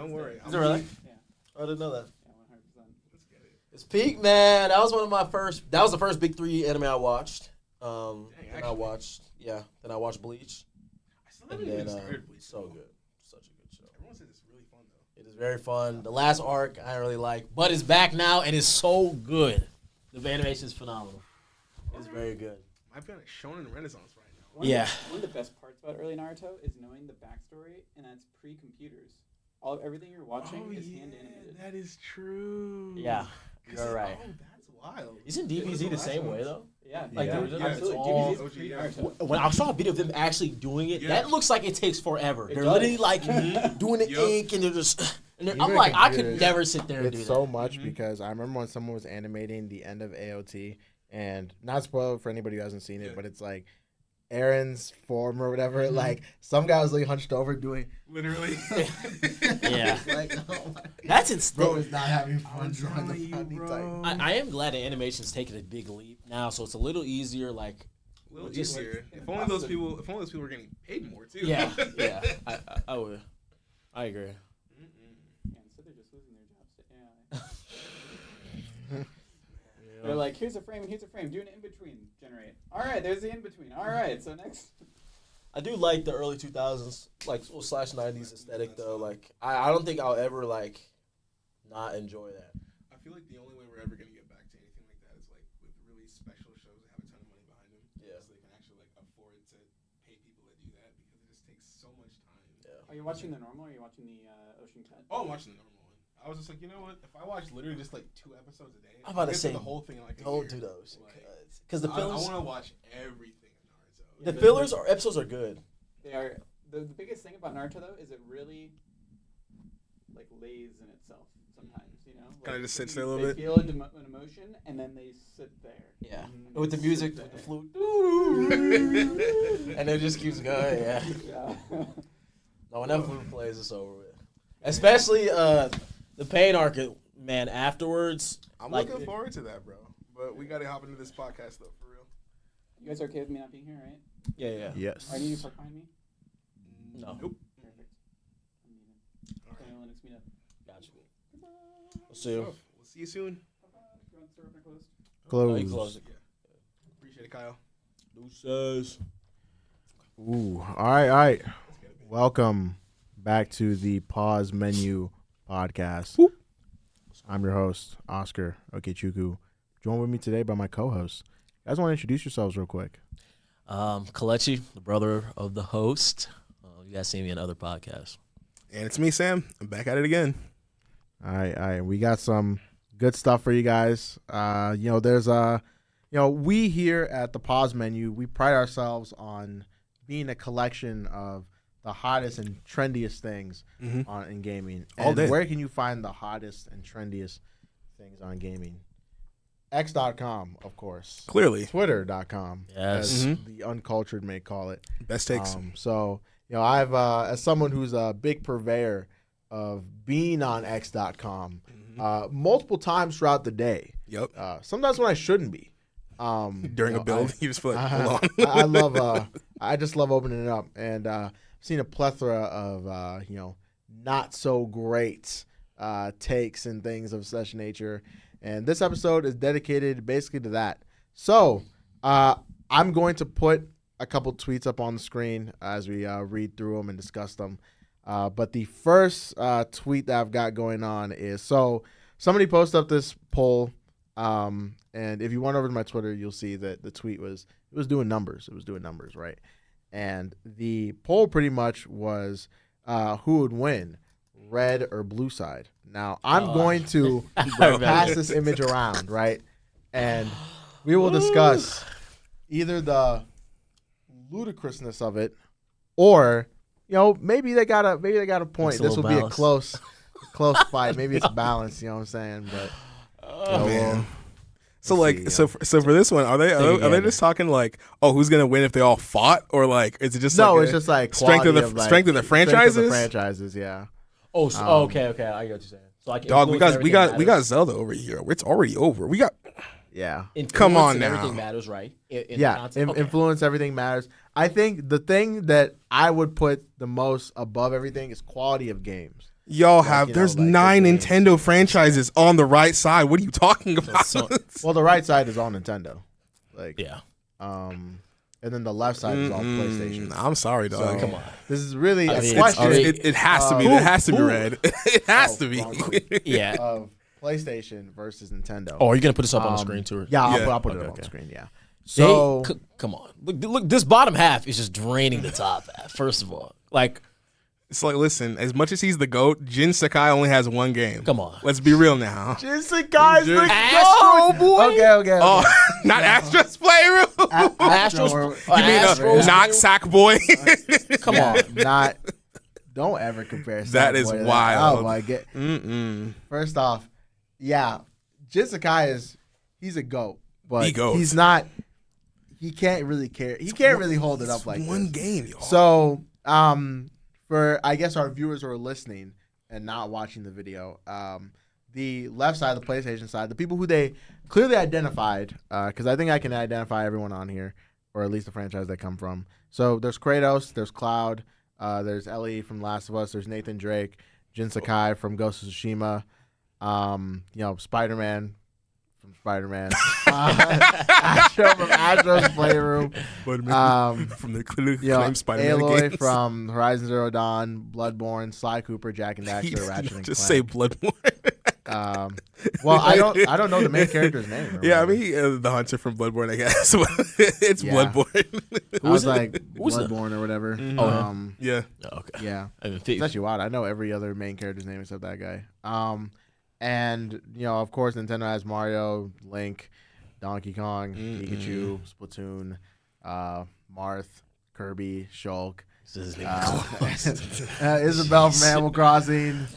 Don't worry. Is it really? Yeah. I didn't know that. Yeah, 100%. Let's get it. It's peak, man. That was one of my first. That was the first big 3 anime I watched. Then I watched Bleach. I still haven't even started Bleach. So good, such a good show. Everyone says it's really fun though. It is very fun. The last arc I really like, but it's back now and it's so good. The animation is phenomenal. It's very good. Might be on a shonen renaissance right now. One of the best parts about early Naruto is knowing the backstory, and that's pre-computers. Everything you're watching is hand animated. That is true. Yeah, you're right. Oh, that's wild. Isn't DBZ the same way though? Yeah, Like, Yeah, yeah, absolutely. all- DBZ is pre-Naruto. When I saw a video of them actually doing it, Yeah. that looks like it takes forever. It They're does. literally like doing the Yup. ink and they're just. And I'm Even like, I could computers, never sit there and do It's that. so much because I remember when someone was animating the end of AOT, and not spoiled for anybody who hasn't seen it, Yeah. but it's like Aaron's form or whatever. Like some guy was like hunched over doing. Literally. Yeah. Like, oh my That's insane. bro is not having fun I'm drawing telling the you, funny bro. type. I am glad the animation's taking a big leap now, so it's a little easier. Like, A little Just- easier. If only those people were getting paid more too. yeah, I would. I agree. Yeah, instead they're just losing their jobs to AI. They're like, here's a frame and here's a frame. Do an in-between. Generate. All right, there's the in-between. All right, so next. I do like the early 2000s, like slash 90s aesthetic though. Like, I don't think I'll ever like not enjoy that. I feel like the only way we're ever gonna get back to anything like that is like with really special shows that have a ton of money behind them. Yeah. So they can actually like afford to pay people to do that because it just takes so much time. Yeah. Are you watching the normal or are you watching the Ocean Cut? Oh, I'm watching the normal one. I was just like, you know what? If I watch literally just like 2 episodes a day, I'm about to I'll get say, the whole thing in like a Don't year. do those Like, because the I fillers, want to watch everything in Naruto. the fillers or episodes are good. They are the biggest thing about Naruto though is it really like lays in itself sometimes, you know. Kinda Like, just sits there a little they bit. feel an emotion and then they sit there. Yeah, And with the they music, sit with the there. flute, and it just keeps going. Yeah. Yeah. No, when that flute plays, it's over with. Especially the pain arc, man. Afterwards, I'm like, looking forward to that, bro. But we gotta hop into this podcast though, for real. You guys are okay with me not being here, right? yeah. Yes. Or I need you to park behind me. No. Nope. Perfect. I'm leaving. All right. Okay, well, next meetup. Got you. We'll see you. So, we'll see you soon. You want to start with my closed? Oh, you Close. close it. Appreciate it, Kyle. Deuces. Ooh. All right. Let's get it, baby. Welcome back to the Pause Menu podcast. I'm your host, Oscar Okechukwu. Joined with me today by my co-host. You guys want to introduce yourselves real quick? Kelechi, the brother of the host. You guys see me in other podcasts. And it's me, Sam. I'm back at it again. All right. We got some good stuff for you guys. There's we here at the Pause Menu, we pride ourselves on being a collection of the hottest and trendiest things in gaming. All And day. where can you find the hottest and trendiest things on gaming? X.com, of course. Clearly. Twitter.com, Yes. as the uncultured may call it. Best takes. I've as someone who's a big purveyor of being on X.com multiple times throughout the day. Yep. Sometimes when I shouldn't be. During a build, you just feel like, hold on. I love. I just love opening it up, and I've seen a plethora of not so great takes and things of such nature. And this episode is dedicated basically to that. So I'm going to put a couple tweets up on the screen as we read through them and discuss them. But the first tweet that I've got going on is, so somebody posted up this poll, and if you went over to my Twitter, you'll see that the tweet was doing numbers. It was doing numbers, right? And the poll pretty much was who would win, red or blue side. Now, I'm going to pass this image around, right? And we will discuss either the ludicrousness of it or, maybe they got a point. It's a This will little be a close fight. Maybe it's balanced, you know what I'm saying? But Oh, man. So Let's like, see, so for this one, are they just talking like, oh, who's gonna win if they all fought, or like, is it just no, like it's just like strength of the quality strength of the franchises? franchises, yeah. Oh, so, okay. I get what you're saying. So like, Dog, we influence got everything matters. Zelda over here. It's already over. We got Yeah. Influence Come on and now. Everything matters, right? In the Yeah, content? Okay. influence, everything matters. I think the thing that I would put the most above everything is quality of games. Y'all Like, have you know, there's like the 9 games. Nintendo franchises on the right side. What are you talking about? So- Well, the right side is all Nintendo. Like, Yeah. and then the left side is all PlayStation. I'm sorry, dog. So, Come on. This is really I a mean, question It has to be. Who- It has to be who- red. It has to be. wrong screen. Yeah. of PlayStation versus Nintendo. Oh, are you gonna put this up on the screen too? Yeah, Yeah. I'll put it Okay, up on the okay. screen. Yeah. So So come on, look, this bottom half is just draining the top half. First of all, like, It's like, listen, as much as he's the GOAT, Jin Sakai only has one game. come on. Let's be real now. Jinsen guy's the Astro GOAT! boy? Okay. Oh, not Astro's Playroom. Astros. You mean Astros? Come on. Not. Don't ever compare. That is Sackboy to wild. Oh my god. Mm-mm. First off, yeah, Jinsakai he's a GOAT, but The GOAT. he's not. He can't really care. He can't really hold it up like one this. game, y'all. So, for I guess our viewers who are listening and not watching the video, the left side, the PlayStation side, the people who they clearly identified, because I think I can identify everyone on here, or at least the franchise they come from. So there's Kratos, there's Cloud, there's Ellie from Last of Us, there's Nathan Drake, Jin Sakai from Ghost of Tsushima, Spider-Man from Spider-Man, Astro from Astro's Playroom, from the claimed Spider-Man Aloy games. from Horizon Zero Dawn, Bloodborne, Sly Cooper, Jack and Daxter, Ratchet and Just Clank. say Bloodborne. Well, I don't know the main character's name. or Yeah, I whatever. mean, the hunter from Bloodborne, I guess. it's Yeah. Bloodborne. I was like Who's the- Bloodborne or whatever. Yeah. Oh, okay. Yeah, I mean, it's actually wild. I know every other main character's name except that guy. And of course, Nintendo has Mario, Link, Donkey Kong, Pikachu, Splatoon, Marth, Kirby, Shulk, this isn't even close. Isabelle from Animal Crossing,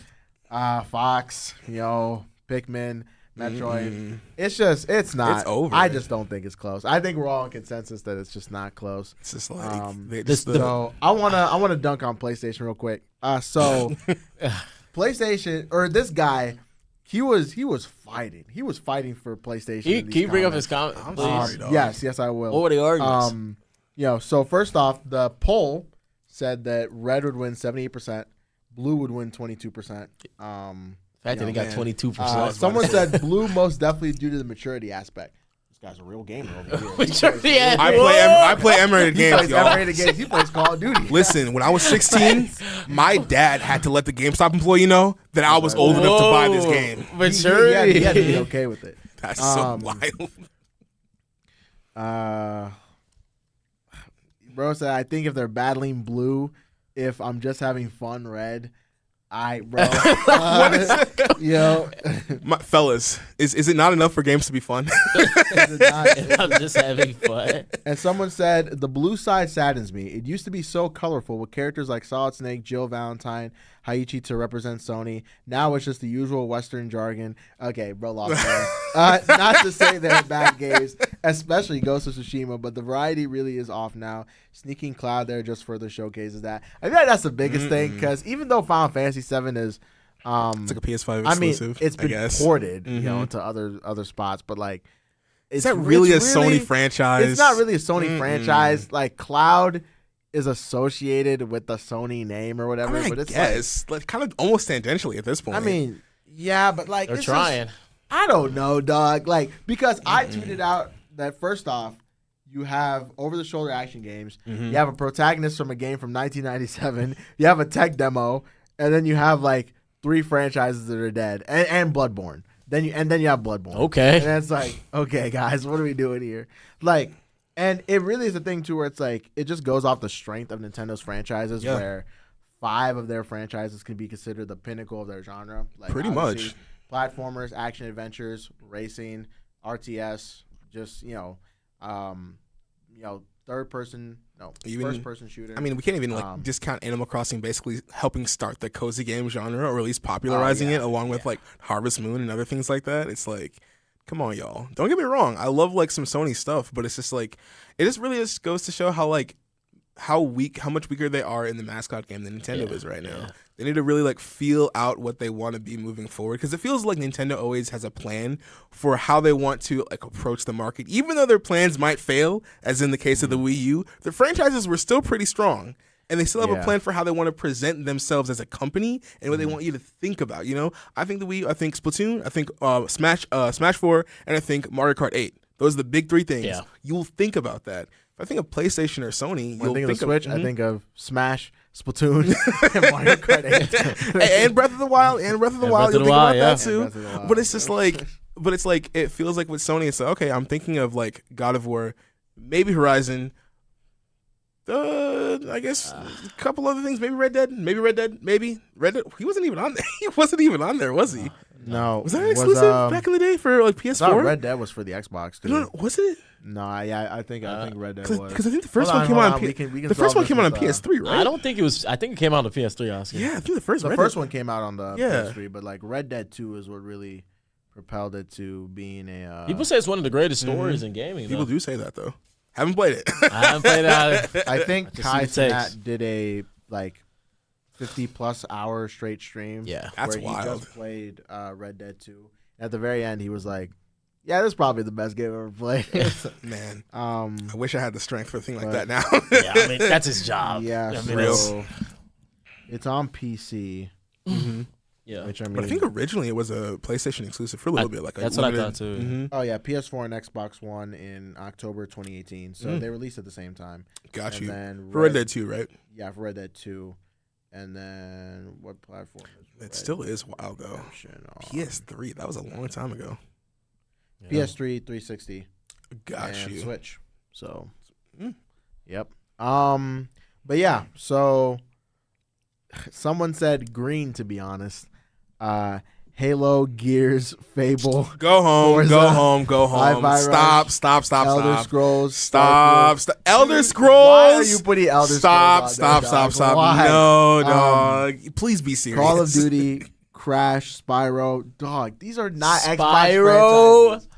Fox, Pikmin, Metroid. It's not. It's over. I just don't think it's close. I think we're all in consensus that it's just not close. It's just like So I wanna dunk on PlayStation real quick. So PlayStation or this guy, he was fighting. He was fighting for PlayStation. Can you bring up his comment? I'm please? sorry, dog. Yes, I will. What were the arguments? So first off, the poll said that red would win 78%, blue would win 22%. The fact that he got man. 22%. Someone said blue most definitely due to the maturity aspect. This guy's a real gamer over here. Maturity aspect. I play M-rated He games, plays y'all. M-rated games. He plays Call of Duty. Listen, when I was 16, my dad had to let the GameStop employee know that I was old enough to buy this game. He Maturity. had to be okay with it. That's so wild. Bro said, I think if they're battling blue, if I'm just having fun, red. Bro. Fellas, is it not enough for games to be fun? I'm just having fun. And someone said, the blue side saddens me. It used to be so colorful with characters like Solid Snake, Jill Valentine, Haiichi to represent Sony. Now it's just the usual Western jargon. Okay, bro, lost there. Not to say they're bad games, especially Ghost of Tsushima, but the variety really is off now. Sneaking Cloud there just further showcases that. I think that's the biggest thing, because even though Final Fantasy VII is... It's like a PS5 I mean, exclusive. it's been I guess. ported, to other spots, but like... Is that really a Sony franchise? It's not really a Sony franchise. Like, Cloud is associated with the Sony name or whatever, but it's like kind of almost tangentially at this point. I mean, yeah, but like They're it's trying. just- I don't know, dog. Like, because I tweeted out that first off, you have over-the-shoulder action games. You have a protagonist from a game from 1997. You have a tech demo, and then you have like 3 franchises that are dead, and Bloodborne. Then you have Bloodborne. Okay. And it's like, okay, guys, what are we doing here? Like, and it really is a thing too, where it's like it just goes off the strength of Nintendo's franchises, Yeah. where 5 of their franchises can be considered the pinnacle of their genre. Like, Pretty obviously, much. platformers, action adventures, racing, RTS, just first person shooter. I mean, we can't even discount Animal Crossing basically helping start the cozy game genre, or at least popularizing it, along with like Harvest Moon and other things like that. It's like, come on, y'all. Don't get me wrong. I love like some Sony stuff, but it's just like, it just really just goes to show how much weaker they are in the mascot game than Nintendo is right now. They need to really like feel out what they want to be moving forward, because it feels like Nintendo always has a plan for how they want to like approach the market. Even though their plans might fail, as in the case of the Wii U, the franchises were still pretty strong. And they still have Yeah. a plan for how they want to present themselves as a company and what they want you to think about. You know, I think Splatoon, I think Smash 4, and I think Mario Kart 8. Those are the big 3 things. Yeah. You'll think about that. If I think of PlayStation or Sony, When I think of the Switch, I mhm. think of Smash, Splatoon, and Mario Kart 8. and Breath of the Wild, You'll think about that too. Breath of the Wild. But it's just like, it feels like with Sony, it's like, okay, I'm thinking of like God of War, maybe Horizon, I guess a couple other things, maybe Red Dead. He wasn't even on there. He wasn't even on there, was he? No. Was that an exclusive back in the day for like PS4? No, Red Dead was for the Xbox, too. No, was it? No, I think Red Dead was. Because I think the first Hold one came hold out on We can the first solve one this came out on with, PS3, right? I don't think it was. I think it came out on the PS3. Oscar. Yeah, I think the first The Red first Dead- one came out on the Yeah. PS3, but like Red Dead 2 is what really propelled it to being a. People say it's one of the greatest stories in gaming. People though. do say that though. Haven't played it. I haven't played it either. I think Just Kai see the takes. Cenat did a like 50+ hour straight stream. Yeah. That's where he wild. just played Red Dead 2. At the very end, he was like, "Yeah, this is probably the best game I've ever played." Man, um, I wish I had the strength for a thing like But- that now. Yeah, I mean that's his job. yeah, I mean, real. so it's on PC, yeah. which I mean, But I think originally it was a PlayStation exclusive for a little bit. Like that's what I thought too. Mm-hmm. oh yeah, PS4 and Xbox One in October 2018. So they released at the same time. Got And you. then For Red Dead 2, right? Yeah, for Red Dead 2. And then what platform is It Red still is wild though. Redemption on? PS3, that was a long time ago. Yeah. PS3, 360, Got and you. Switch. So, Mm. yep. But yeah, so someone said green, to be honest. Halo, Gears, Fable, Go home, Forza, go home, go home. Hi-Fi Rush, Stop. Elder Scrolls. Stop. Elder Dude, Scrolls. Why are you putting Elder Stop. Scrolls on there, dog? Why? No, dog. Please be serious. Call of Duty, Crash, Spyro, dog. These are not Xbox Spyro? franchises.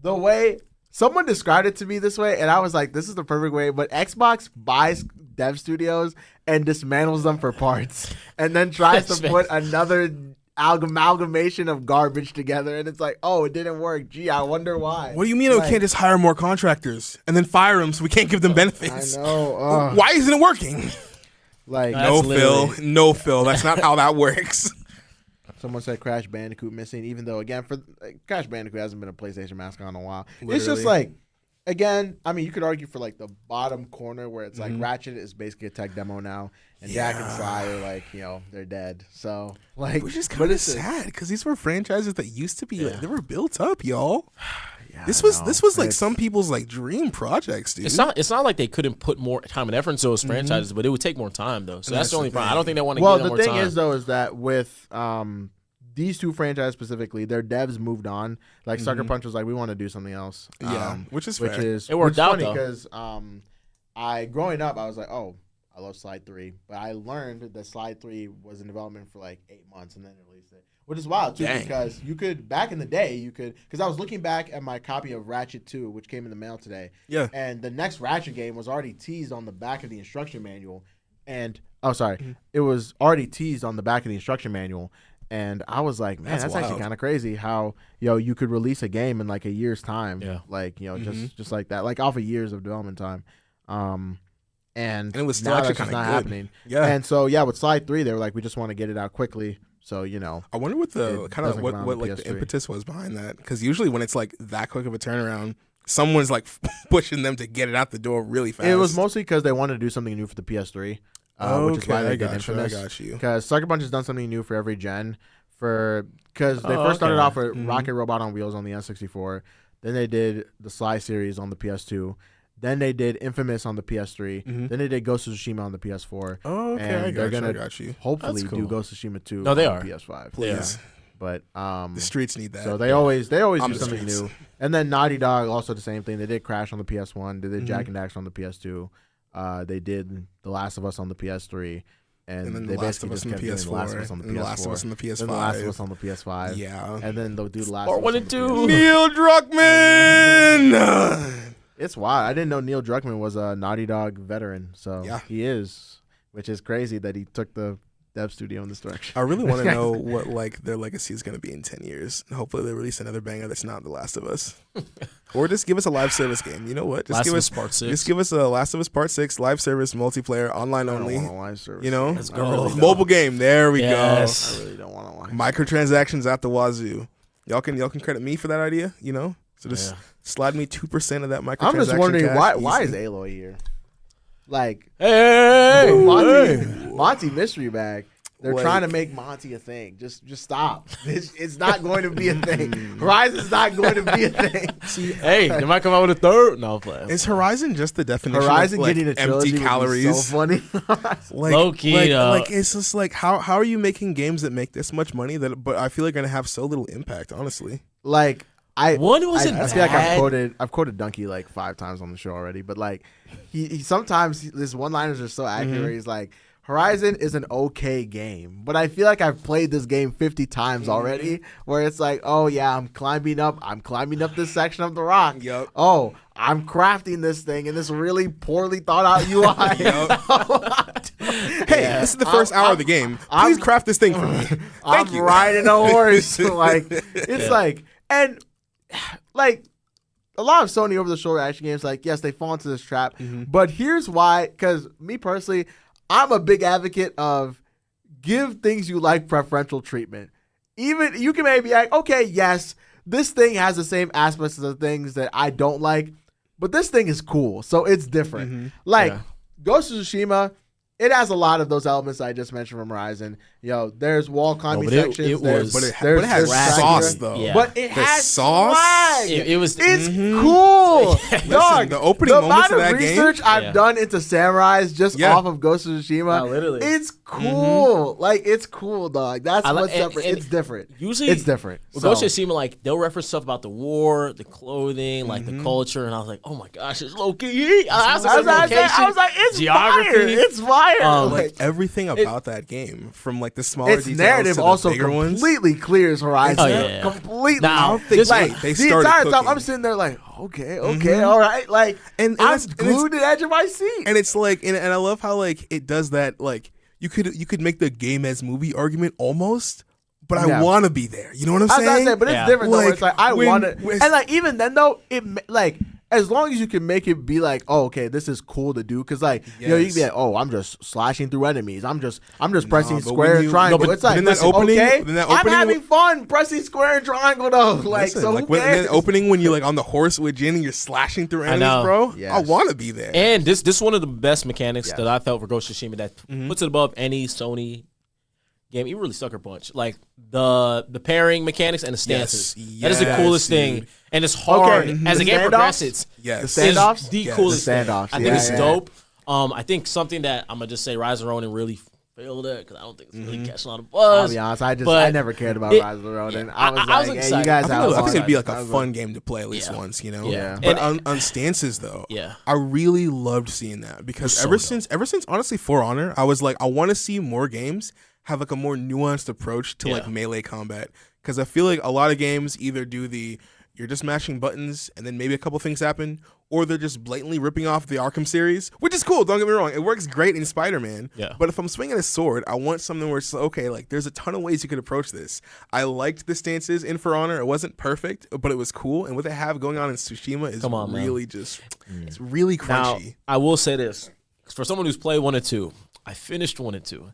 The way someone described it to me this way, and I was like, "This is the perfect way." But Xbox buys dev studios and dismantles them for parts, and then tries to put another amalgamation of garbage together, and it's like, "Oh, it didn't work. Gee, I wonder why." What do you mean we can't just hire more contractors and then fire them so we can't give them I benefits? know. Why isn't it working? Like That's No, literally- Phil. No, Phil. That's not how that works. someone said, Crash Bandicoot missing. Even though, again, for Crash Bandicoot hasn't been a PlayStation mascot in a while. It's just Literally. like, again, I mean, you could argue for like the bottom corner where it's like Ratchet is basically a tech demo now, and Jack and Sly are like, they're dead. So like, Which is but kind of it's a- sad because these were franchises that used to be like, they were built up, y'all. Yeah, This I was know. like It's- some people's like dream projects, dude. It's not like they couldn't put more time and effort into those franchises, but it would take more time though. So And that's the only the problem. I thing. don't think they want to Well, give them the more thing time. is though, is that with these two franchises specifically, their devs moved on. Like Sucker Punch was like, we want to do something else. Yeah, which is which fair. is It worked which is out, funny though. because I growing up I was like, oh, I love Slide 3, but I learned that Slide 3 was in development for like 8 months and then they released it, which is wild too. Dang. Because you could back in the day because I was looking back at my copy of Ratchet 2, which came in the mail today, Yeah. and the next Ratchet game was already teased on the back of the instruction manual, and it was already teased on the back of the instruction manual. And I was like, man, that's actually wild. kind of crazy how you could release a game in like a year's time, Yeah. like just like that, like off of years of development time, and it was still now actually that's just kinda not good. happening. Yeah. And so with Slide 3, they were like, we just want to get it out quickly, so I wonder what the It kind of doesn't what come out what on like the PS3. impetus was behind that. Because usually when it's like that quick of a turnaround, someone's like pushing them to get it out the door really fast. it was mostly because they wanted to do something new for the PS3, which is why they did Infamous. I got you. Because Sucker Punch has done something new for every gen. Because they first started off with Rocket Robot on Wheels on the N64. Then they did the Sly series on the PS2. Then they did Infamous on the PS3. Then they did Ghost of Tsushima on the PS4. Oh, okay, And I they're got you. gonna I got you. hopefully That's do cool. Ghost of Tsushima 2 No, they on are. PS5. Please, But the streets need that. so they always On do the something streets. new. And then Naughty Dog also the same thing. They did Crash on the PS1. They did Jack and Daxter on the PS2. They did The Last of Us on the PS3. And then they The Last of basically Us just on the kept doing The Last of PS4. Us on the And The Last of PS4. Us on the Then The Last of Us PS5. on the PS5. Yeah. And then they'll do The Last Or of Us one on and the two. PS4. Neil Druckmann. It's wild. I didn't know Neil Druckmann was a Naughty Dog veteran. So Yeah. he is, which is crazy that he took the dev studio in this direction. I really want to know what like their legacy is going to be in 10 years. Hopefully they release another banger that's not The Last of Us. Or just give us a live service game. You know what? Just Last give of us Us Part 6. Just give us a Last of Us Part 6 live service multiplayer online I don't only. want a live service. You know? Let's go. I really don't. Mobile game. There we Yes. I really don't want a live. go. Microtransactions at the wazoo. Y'all can credit me for that idea, you know? So just slide me 2% of that microtransaction. I'm just wondering cash why is easy. Aloy here? Like Hey, Monty mystery bag. They're Like- trying to make Monty a thing. Just stop. It's not going to be a thing. Horizon's not going to be a thing. hey, they might come out with a third. No, I'm playing. Is Horizon just the definition Horizon of like getting a trilogy empty would be calories? so funny. Like, Low-key, like it's just like how are you making games that make this much money but I feel like gonna have so little impact, honestly. Like I wasn't I feel like bad. I've quoted Dunkey like 5 times on the show already, but like he sometimes his one-liners are so accurate. Mm-hmm. He's like, Horizon is an okay game, but I feel like I've played this game 50 times already, where it's like, oh yeah, I'm climbing up this section of the rock. Yep. Oh, I'm crafting this thing in this really poorly thought out UI. Hey, this is the first hour of the game. Please craft this thing for me. I'm you. riding a horse. Like it's like, and like a lot of Sony over the shoulder action games, like yes, they fall into this trap. But here's why, because me personally, I'm a big advocate of give things you like preferential treatment. Even you can maybe be like, okay, yes, this thing has the same aspects of the things that I don't like, but this thing is cool, so it's different. Like Ghost of Tsushima, it has a lot of those elements I just mentioned from Horizon. There's wall climbing sections. But it has sauce though. Yeah. But it The has sauce? swag. It was. It's cool. Dog, the opening moments of that game. research I've done into samurais just off of Ghost of Tsushima, No, literally. it's cool. Like, it's cool, dog. That's I like- what's separate. and It's different. Usually, It's different. With So- Ghost of Tsushima, like they'll reference stuff about the war, the clothing, like the culture, and I was like, oh my gosh, it's low key. I was like, it's geography. fire. It's fire. Like everything about that game, from like the smaller its details narrative to the also bigger ones. completely clears Horizon. Oh, yeah. Completely. Now, It's like, like they the started entire time cooking. I'm sitting there like, okay, all right. Like, And I'm that's- and it's- glued to the edge of my seat. And it's like, and I love how like it does that. Like you could make the game as movie argument almost, but I want to be there. You know what I'm I was saying? saying, but it's Yeah. different though. Where Like, it's like I when- want to, when- and like even then though, like as long as you can make it be like, oh, okay, this is cool to do, because like you can be like, oh, I'm just slashing through enemies. I'm just pressing but square when and you- triangle. no, but it's like in that listen, opening- okay, in that I'm opening- having fun pressing square and triangle though. Like Listen, so, like who when cares? the opening when you're like on the horse with Jin and you're slashing through enemies, know. bro. Yes. I want to be there. And this is one of the best mechanics that I felt for Ghost of Tsushima that puts it above any Sony game. It really sucker punch. Like the pairing mechanics and the stances. That is the Yes, coolest dude. thing. And it's hard. Okay, As the the game standoffs? progresses, Yes. The it's standoffs? the Yes. coolest The thing. standoffs, I think yeah, it's yeah. dope. I think something that I'm gonna just say Rise of Ronin really failed at because I don't think it's really catching a lot of I'll buzz. be honest, I but never cared about it- Rise of the Ronin. yeah, I was I was like, hey, you excited. guys I have think fun. it'd be like I a was fun game to play at least once, you know. Yeah. But And- on stances though, Yeah. I really loved seeing that because so ever dope. since honestly For Honor, I was like, I want to see more games have like a more nuanced approach to like melee combat, because I feel like a lot of games either do the you're just mashing buttons and then maybe a couple things happen, or they're just blatantly ripping off the Arkham series, which is cool, don't get me wrong, it works great in Spider-Man. Yeah. But if I'm swinging a sword, I want something where it's okay, like there's a ton of ways you could approach this. I liked the stances in For Honor. It wasn't perfect, but it was cool, and what they have going on in Tsushima is Come on, man. really just it's really Now, crunchy. I will say this. For someone who's played 1 and 2, I finished 1 and 2.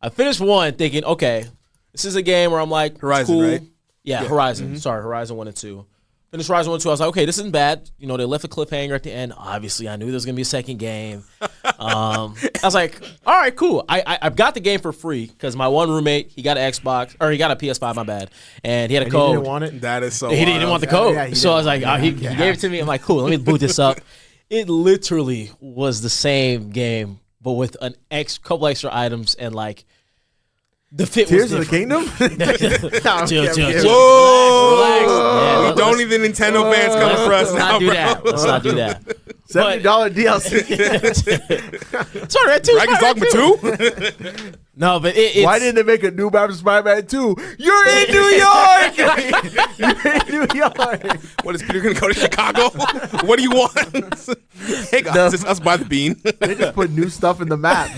I finished 1 thinking, okay, this is a game where I'm like, it's Horizon, cool. right? Yeah, Horizon. Sorry, Horizon 1 and 2. Finished Horizon 1 and 2. I was like, okay, this isn't bad. You know, they left a cliffhanger at the end. Obviously, I knew there was going to be a second game. I was like, all right, cool. I got the game for free because my one roommate, he got an Xbox, or he got a PS5, my bad. And he had a And code. he didn't want it. That is so He didn't wild. want the code. Yeah, he So I was didn't. like, he gave it to me. I'm like, cool, let me boot this up. It literally was the same game, but with an couple extra items and like the fit Tears was of the Kingdom. Chill. Whoa! Relax. Yeah, We don't need the Nintendo fans coming for us Let's now, not do bro. that. Let's not do that. $70 DLC. Sorry, that too. Dragon's Dogma 2? No, but it's Why didn't they make a new Batman Spider-Man 2? You're in New York. You're in New York. What, is Peter going to go to Chicago? What do you want? Hey, guys, it's us by the bean. They just put new stuff in the map.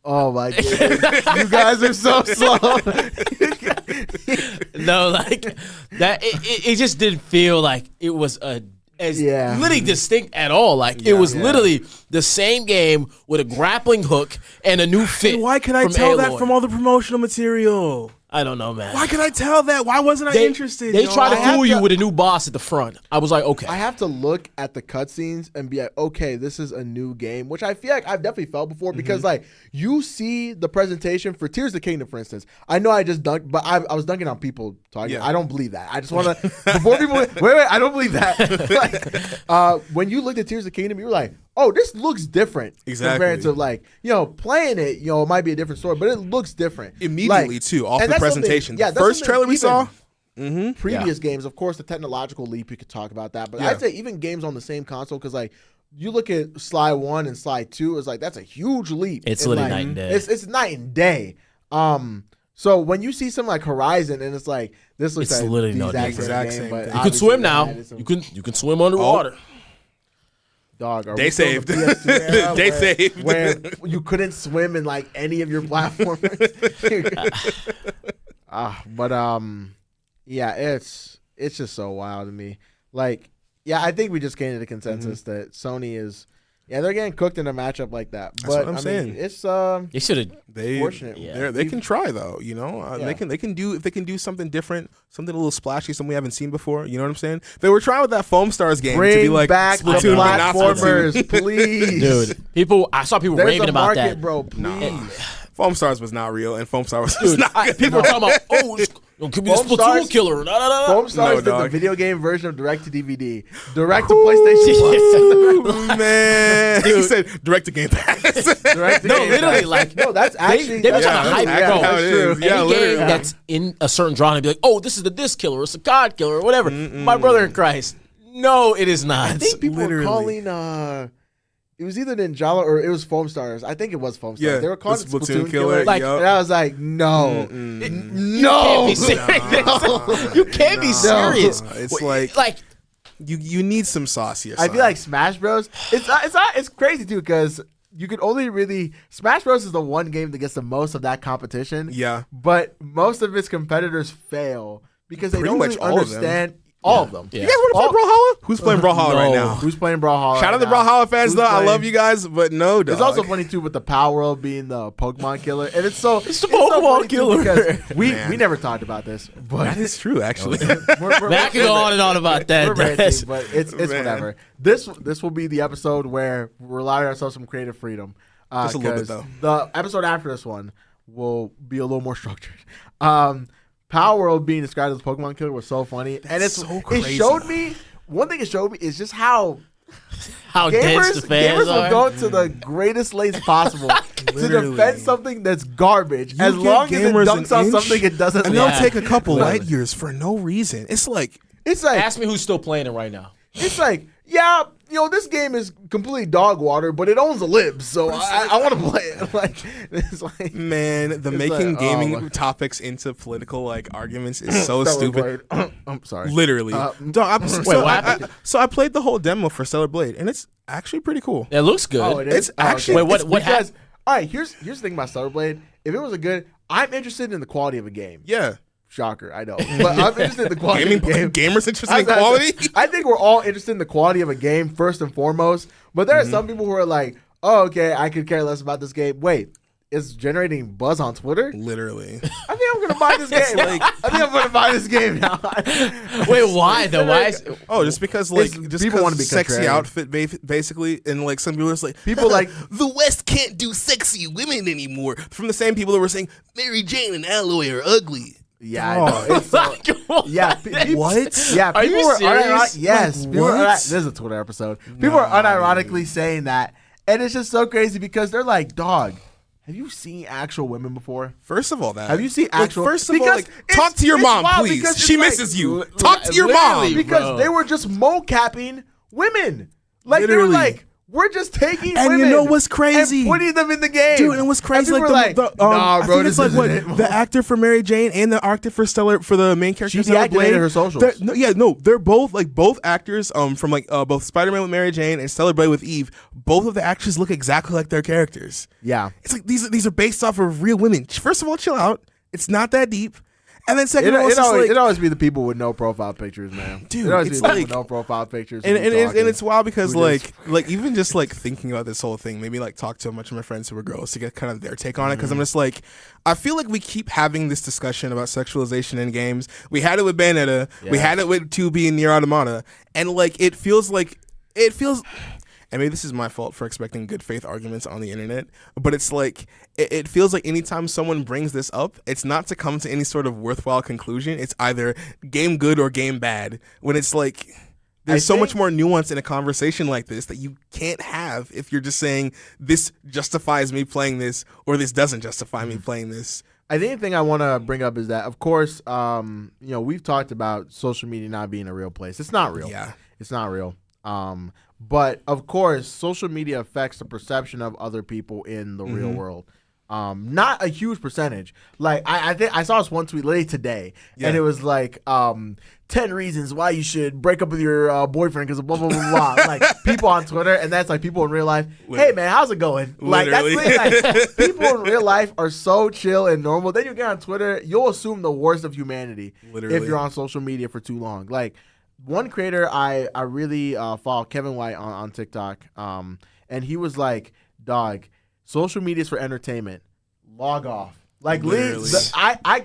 Oh my goodness. You guys are so slow. No, like that. It just didn't feel like it was literally distinct at all. Like it was literally the same game with a grappling hook and a new fit. And why could I tell that from all the promotional material? I don't know, man. Why could I tell that? Why wasn't I interested? They try to fool you with a new boss at the front. I was like, okay. I have to look at the cutscenes and be like, okay, this is a new game, which I feel like I've definitely felt before because, like, you see the presentation for Tears of the Kingdom, for instance. I know I just dunked, but I was dunking on people talking. I don't believe that. I just want to, before people, wait, I don't believe that. Like, when you looked at Tears of the Kingdom, you were like, oh, this looks different. Exactly. Compared to, like, playing it, it might be a different story, but it looks different. Immediately, like, too, off the presentation. The first trailer we saw. Previous games, of course, the technological leap, you could talk about that. But I'd say even games on the same console, because, like, you look at Sly 1 and Sly 2, it's like, that's a huge leap. It's literally night and day. It's night and day. So when you see something like Horizon, and it's like, this looks it's like literally the no exact same game. But you can swim now. You can swim underwater. Dog, they saved. They saved. Where you couldn't swim in like any of your platforms. Yeah, it's just so wild to me. Like, yeah, I think we just came to the consensus that Sony is, they're getting cooked in a matchup like that. That's what I'm saying. It's they should have. fortunate. They can try though. They can do if they can do something different, something a little splashy, something we haven't seen before. You know what I'm saying? They were trying with that Foam Stars game to be like back the Splatoon, but not platformers, Splatoon. please, dude. I saw people There's raving a about market, that, bro. Please. Foam Stars was not real, and Foam Stars was not good. People were talking about, could be a Foam Splatoon Stars- killer. Foam Stars did the dog. video game version of Direct to DVD, Direct to PlayStation Plus. Ooh, man. He said direct to Game Pass. Direct to No, Game literally, Pass. like no, that's actually they've been that's- trying to hype, yeah, bro. that's true. Yeah, Any literally. game that's in a certain genre, and be like, oh, this is the disc killer, it's a god killer, or whatever. My brother in Christ. No, it is not. I think people Literally. were calling. It was either Ninjala or it was Foam Stars. I think it was Foam Stars. Yeah, They were calling it the Splatoon Splatoon Killer, Killer. Like, yup. And I was like, no. You can't be serious. You can't be serious. It's like you need some sauce here. I feel like Smash Bros. It's crazy too because you could only really Smash Bros is the one game that gets the most of that competition. Yeah. But most of its competitors fail because they Pretty don't much really all of them. understand all of them. Yeah. You guys want to play Brawlhalla? Who's playing Brawlhalla right now? Who's playing Brawlhalla? Shout out right to now? Brawlhalla fans, Who's though. I playing- love you guys, but no, dog. It's also funny too with the Power World being the Pokemon killer, and it's the Pokemon funny, too, killer. because we Man. never talked about this, but That is true, actually. we're I can go on and on about that. We're ranting, That's- but it's Man. whatever. This will be the episode where we're allowing ourselves some creative freedom. Just a little bit, 'cause though. The episode after this one will be a little more structured. Power World being described as Pokemon killer was so funny, and it's so crazy. It showed me one thing. It showed me is just how How dense the fans gamers will are. go to the greatest lengths possible to Literally. defend something that's garbage. You as give long as it gamers dunks an on inch, something it doesn't. and Yeah. they'll take a couple Literally. light years for no reason. It's like It's like Ask me who's still playing it right now. it's like yeah, this game is completely dog water, but it owns a lib, so I want to play it. Like it's like man, the It's making like, gaming oh my- topics into political like arguments is so Stellar stupid. Blade. I'm sorry. Literally, Dog, what happened? so I played the whole demo for Stellar Blade, and it's actually pretty cool. It looks good. Oh, it is. It's actually- Wait, what Because happened? all right, here's the thing about Stellar Blade. If it was a good, I'm interested in the quality of a game. Yeah, Shocker, I know, but I'm interested in the quality of a game. gamers interested in quality. I think we're all interested in the quality of a game first and foremost. But there are some people who are like, "Oh, okay, I could care less about this game." Wait, it's generating buzz on Twitter. Literally, I think I'm gonna buy this game. I think I'm gonna buy this game now. Wait, why though? Why? just because like It's- just people because wanna be sexy contrarian. outfit basically, and like some people are just like People like- the West can't do sexy women anymore. From the same people that were saying Mary Jane and Alloy are ugly. Yeah, I know. It's so, yeah, people, What? Yeah, Are people you were serious? yes, Like, people were what? this is a Twitter episode. People are unironically saying that, and it's just so crazy because they're like, "Dog, have you seen actual women before? First of all, that Have you seen like, actual? First of all, because like, it's- talk to your it's mom, wild please. because it's She like- misses you. Talk to your literally, mom. because bro. they were just mocapping women. Like they Literally. were like, We're just taking And women you know what's crazy? and putting them in the game. Dude, and what's crazy, And like, people are I bro, think it's this like isn't what it. the actor for Mary Jane and the actor for Stellar for the main character. She Stellar deactivated Blade, her socials. they're both actors. From like both Spider-Man with Mary Jane and Stellar Blade with Eve. Both of the actors look exactly like their characters. Yeah. It's like these are based off of real women. First of all, chill out. It's not that deep. And then second of all, it always be the people with no profile pictures, man. Dude, it always be it's the people like- with no profile pictures. and who be talking. it's wild because Who just- like even just like thinking about this whole thing made me like talk to a bunch of my friends who were girls to get kind of their take on it because I'm just like I feel like we keep having this discussion about sexualization in games. We had it with Bayonetta, we had it with 2B and Nier Automata, and like it feels and maybe this is my fault for expecting good faith arguments on the internet, but it's like it feels like anytime someone brings this up, it's not to come to any sort of worthwhile conclusion. It's either game good or game bad. When it's like there's so much more nuance in a conversation like this that you can't have if you're just saying this justifies me playing this or this doesn't justify me playing this. I think the thing I want to bring up is that, of course, we've talked about social media not being a real place. It's not real. Yeah. It's not real. But of course, social media affects the perception of other people in the real world. Not a huge percentage. Like I think I saw this one tweet late today, and it was like 10 reasons why you should break up with your boyfriend because of blah blah blah blah. Like people on Twitter, and that's like people in real life. Hey man, how's it going? Like that's like people in real life are so chill and normal. Then you get on Twitter, you'll assume the worst of humanity if you're on social media for too long. Like one creator I really follow, Kevin White on TikTok, and he was like, dog, social media is for entertainment. Log off. Like literally.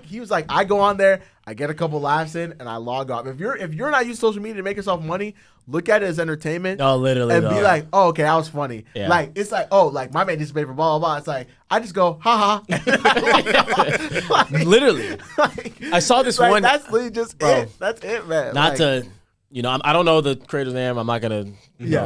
He was like, I go on there, I get a couple laughs in, and I log off. If you're not using social media to make yourself money, look at it as entertainment. No, literally, and be like, oh, okay, that was funny. Yeah. Like it's like, oh, like my man just paid for blah blah blah. It's like I just go, ha ha. Like, literally. I saw this like, one. That's literally just it. That's it, man. Not Like, to, I don't know the creator's name. I'm not gonna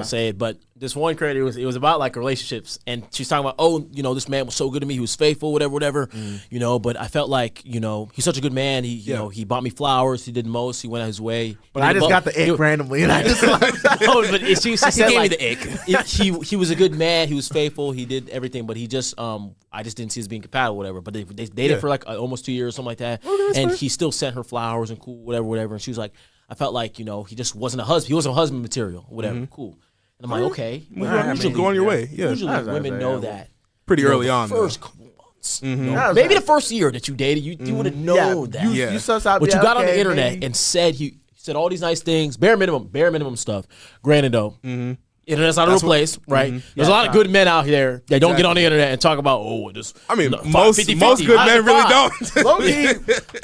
say it, but this one creator it was about like relationships, and she's talking about, this man was so good to me, he was faithful, whatever, but I felt like, he's such a good man. He, he bought me flowers, he did the most, he went out his way. But I just got the ick randomly, and I just but she said gave like me the ick. he was a good man, he was faithful, he did everything, but he just I just didn't see us being compatible, whatever. But they dated for like almost 2 years, something like that, and he still sent her flowers and cool, whatever, and she was like, I felt like, he just wasn't a husband. He wasn't a husband material, whatever. Cool. And I'm like, okay. Usually go on your way. Yeah. Usually That's what women I'm know saying. that. Pretty early the on. First couple months. Yeah, Maybe the first year that you dated, you would have known that. You suss out. But you got on the okay, internet maybe. and said he said all these nice things, bare minimum stuff. Granted though, internet's not a real place, right? There's a lot of good men out there that don't get on the internet and talk about most good men really don't. Low-key,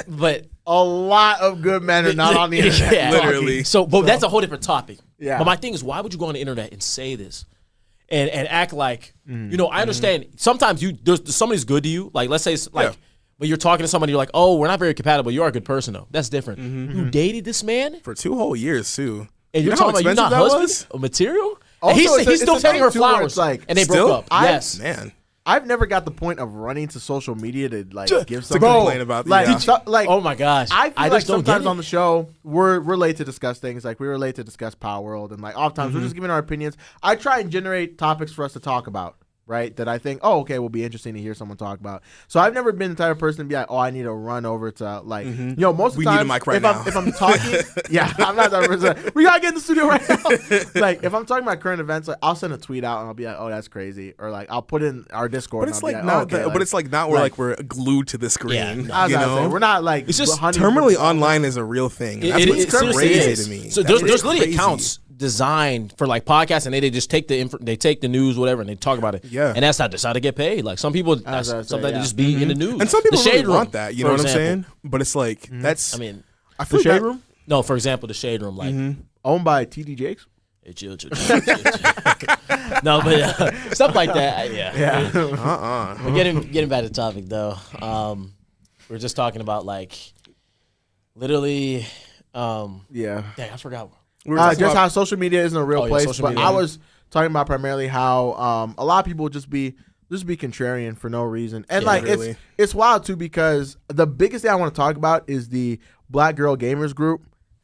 But a lot of good men are not on the internet. yeah, Literally. So, but that's a whole different topic. Yeah. But my thing is, why would you go on the internet and say this, and act like I understand. Sometimes there's somebody's good to you. Like let's say but you're talking to somebody, you're like, oh, we're not very compatible. You are a good person though. That's different. You dated this man, For 2 whole years too. and You you're know how talking about you're not expensive that husband was? material. Also, And he's still it's a sending her thing, too, where flowers, it's like- and they Still? broke up. Yes. Man. I've never got the point of running to social media to like give To something. complain about like, yeah. Oh my gosh. I feel like just don't get sometimes it. on the show we're late to discuss things. Like we were late to discuss Power World, and like oftentimes we're just giving our opinions. I try and generate topics for us to talk about, right? That I think, oh, okay, will be interesting to hear someone talk about. So I've never been the type of person to be like, oh, I need to run over to like, most of We the need a time, mic right if now. if I'm talking, I'm not that person. We gotta get in the studio right now. Like if I'm talking about current events, like I'll send a tweet out and I'll be like, oh, that's crazy, or like I'll put in our Discord. But it's and I'll like be not. okay, But it's like not where like we're glued to the screen. Yeah, no. I was you gonna say, know, we're not like It's just honey- terminally online is a real thing. And that's what's seriously crazy is. to me. So That's there's what's literally crazy. accounts designed for like podcasts, and they just take they take the news, whatever, and they talk about it. Yeah. And that's how to get paid. Like some people, sometimes they just be in the news. And some people the really shade room, want that. You know for what I'm example. saying? But it's like that's. I mean, I feel The like shade that- room no, for example, the shade room, like. owned by TD Jakes. Hey, chill. No, but stuff like that. Yeah. But getting back to the topic though, we're just talking about like literally. Yeah. Dang, I forgot. we were talking Just about- how social media isn't a real Oh, yeah, place, social but media. I was talking about primarily how a lot of people just be contrarian for no reason, and Yeah, like really. it's wild too because the biggest thing I want to talk about is the Black Girl Gamers group,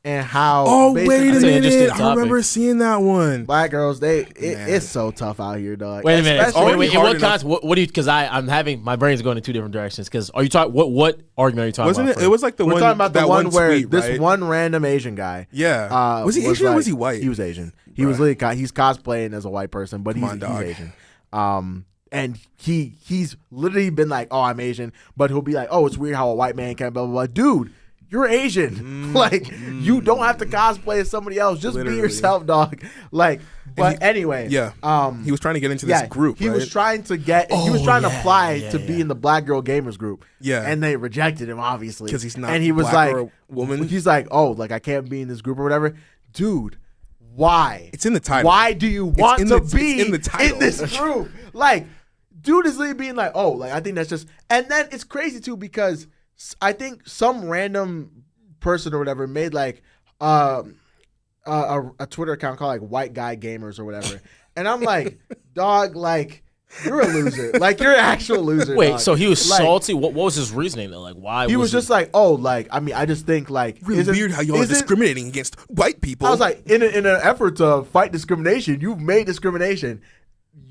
and how. Oh, basically wait a That's an interesting minute. I topic. remember seeing that one. Black girls, it's so tough out here, dog. Wait a minute. Especially- Wait, in hard what enough. context? What do you? Because I'm having my brain's going in two different directions. Because are you talking? What argument are you talking Wasn't about? it? It was like the We're one. talking about the that one where tweet, this right? one random Asian guy. Yeah. Was he Asian or was he white? He was Asian. He was literally he's cosplaying as a white person, but he's dog. Asian. And he's literally been like, "Oh, I'm Asian," but he'll be like, "Oh, it's weird how a white man can blah blah blah." Dude, you're Asian. You don't have to cosplay as somebody else. Just Literally. be yourself, dog. But anyway, Yeah. He was trying to get into yeah, this group. He right? was trying to get. he was trying to apply to be in the Black Girl Gamers group. Yeah. and they rejected him obviously 'Cause he's not And he was black like, or a woman. He's like, "Oh, like I can't be in this group or whatever." Dude, why? It's in the title. Why do you want in to the- be it's in the title. in this group? Like, dude is literally being like, "Oh, like I think that's just." And then it's crazy too because I think some random person or whatever made like a Twitter account called like White Guy Gamers or whatever, and I'm like, dog, like you're a loser, like you're an actual loser. Wait, dog. so he was Like, salty. What was his reasoning though? Like, why? He was just like, "Oh, like I mean, I just think like Really weird how y'all are isn't- discriminating against white people. I was like, in an effort to fight discrimination, you've made discrimination.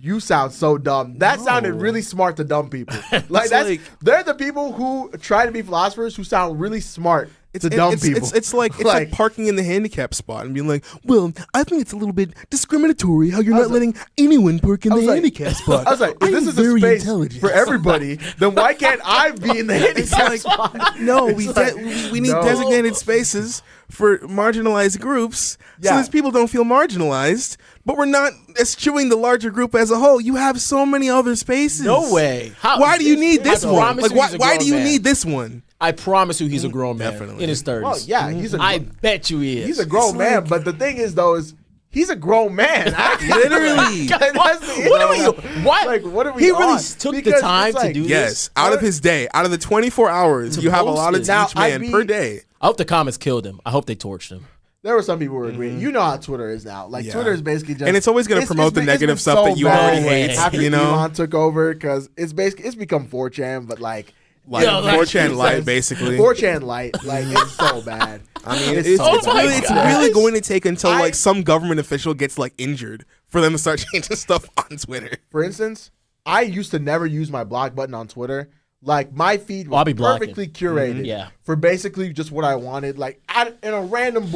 You sound so dumb. That sounded really smart to dumb people. Like they're the people who try to be philosophers who sound really smart to dumb people. It's like parking in the handicap spot and being like, well, I think it's a little bit discriminatory how you're not letting anyone park in the handicap spot. I was like, if I this am is a very space intelligent. for everybody, then why can't I be in the handicap spot? No, we need no. designated spaces for marginalized groups so Yeah. these people don't feel marginalized. But we're not eschewing the larger group as a whole. You have so many other spaces. no way. How, Why do you need this I one? promise Like, you he's a why grown do you man. need this one? I promise you, he's a grown man Definitely. in his 30s. Well, yeah, he's a I bet you he is. he's a grown man. But the thing is, though, is he's a grown man. Literally. That's the What are we? What? Like, what are we He really on? took the Because time it's to like- do this. Yes, out of his day, out of the 24 hours, you have post allotted it. to Now, each man I'd be- per day. I hope the comments killed him. I hope they torched him. There were some people who were agreeing. You know how Twitter is now. Like Yeah. Twitter is basically just, And it's always gonna promote the been- negative been stuff that you bad already hate, after you know? Elon took over because it's become 4chan, but like Like Yo, like, 4chan light, Jesus. basically. 4chan light, like it's so bad. I mean, It's it's, so it's my really, it's gosh. really going to take until I- like some government official gets like injured for them to start changing stuff on Twitter. For instance, I used to never use my block button on Twitter. Like my feed I'll was be blocking. perfectly curated Yeah. for basically just what I wanted. Like in a random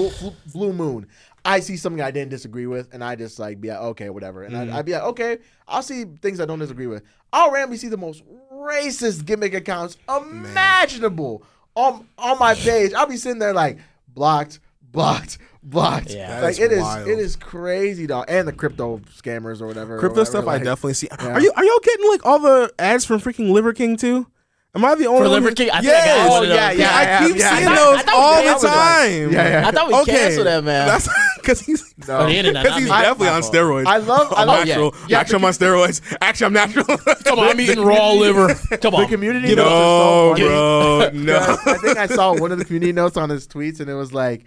blue moon, I see something I didn't disagree with, and I just like be like, okay, whatever. And I'd be like, okay, I'll see things I don't disagree with. I'll randomly see the most racist gimmick accounts imaginable on my page. I'll be sitting there like blocked. Yeah. That Like is it is, wild. it is crazy, dog. And the crypto scammers or whatever. Crypto stuff, I like- definitely see. Yeah. Are y'all getting like all the ads from freaking Liver King too? Am I the only For one? Liver King? I think I got Yes. one of those. yeah, I keep yeah. seeing I those thought all that the was time. Yeah. I thought we canceled that, man. That's because he's On the internet, because he's not me. definitely My on fault. steroids. I love I'm yeah. natural. Yeah, Actually, I'm on steroids. Actually, I'm natural. Come on, I'm eating raw liver. Come The on. community No, notes are so funny. bro, no. I think I saw one of the community notes on his tweets, and it was like,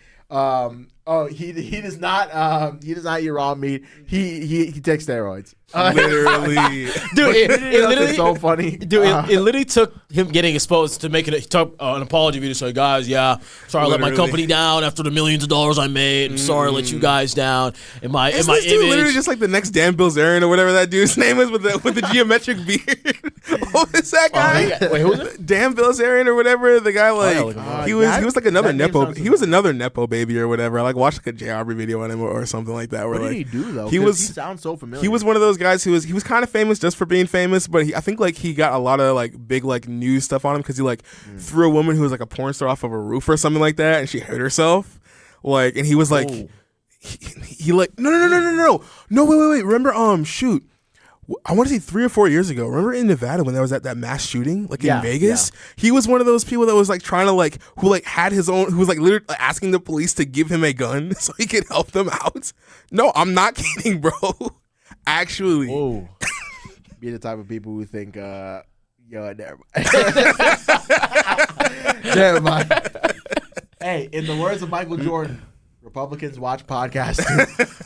he does not eat raw meat. He takes steroids. Literally. Dude, it Community notes literally is so funny. Dude, it literally took him getting exposed to making an apology video. Say, guys, yeah, sorry I let my Literally. company down after the millions of dollars I made. I'm sorry I let you guys down. In my Isn't my this dude literally image. just like the next Dan Bilzerian or whatever that dude's name is with the geometric beard? Oh, is that guy? Wait, who is it? Dan Bilzerian or whatever. The guy gotta like look him up. he was that- he was like another that name nepo. sounds He was another nepo baby or whatever. I like watched like a J. Aubrey video on him or something like that. Where What did like he do though? he 'Cause was- He sounds so familiar. he was one of those guys who was kind of famous just for being famous, but I think like he got a lot of like big like news stuff on him because he like threw a woman who was like a porn star off of a roof or something like that, and she hurt herself. Like, and he was like, Oh. he like no wait remember shoot. I want to say 3 or 4 years ago. Remember in Nevada when there was that mass shooting, like Yeah, in Vegas? He was one of those people that was like trying to like, who like had his own, who was like literally asking the police to give him a gun so he could help them out. No, I'm not kidding, bro. Actually. Whoa. be the type of people who think, yo, never mind. Never mind. Hey, in the words of Michael Jordan, Republicans watch podcasts.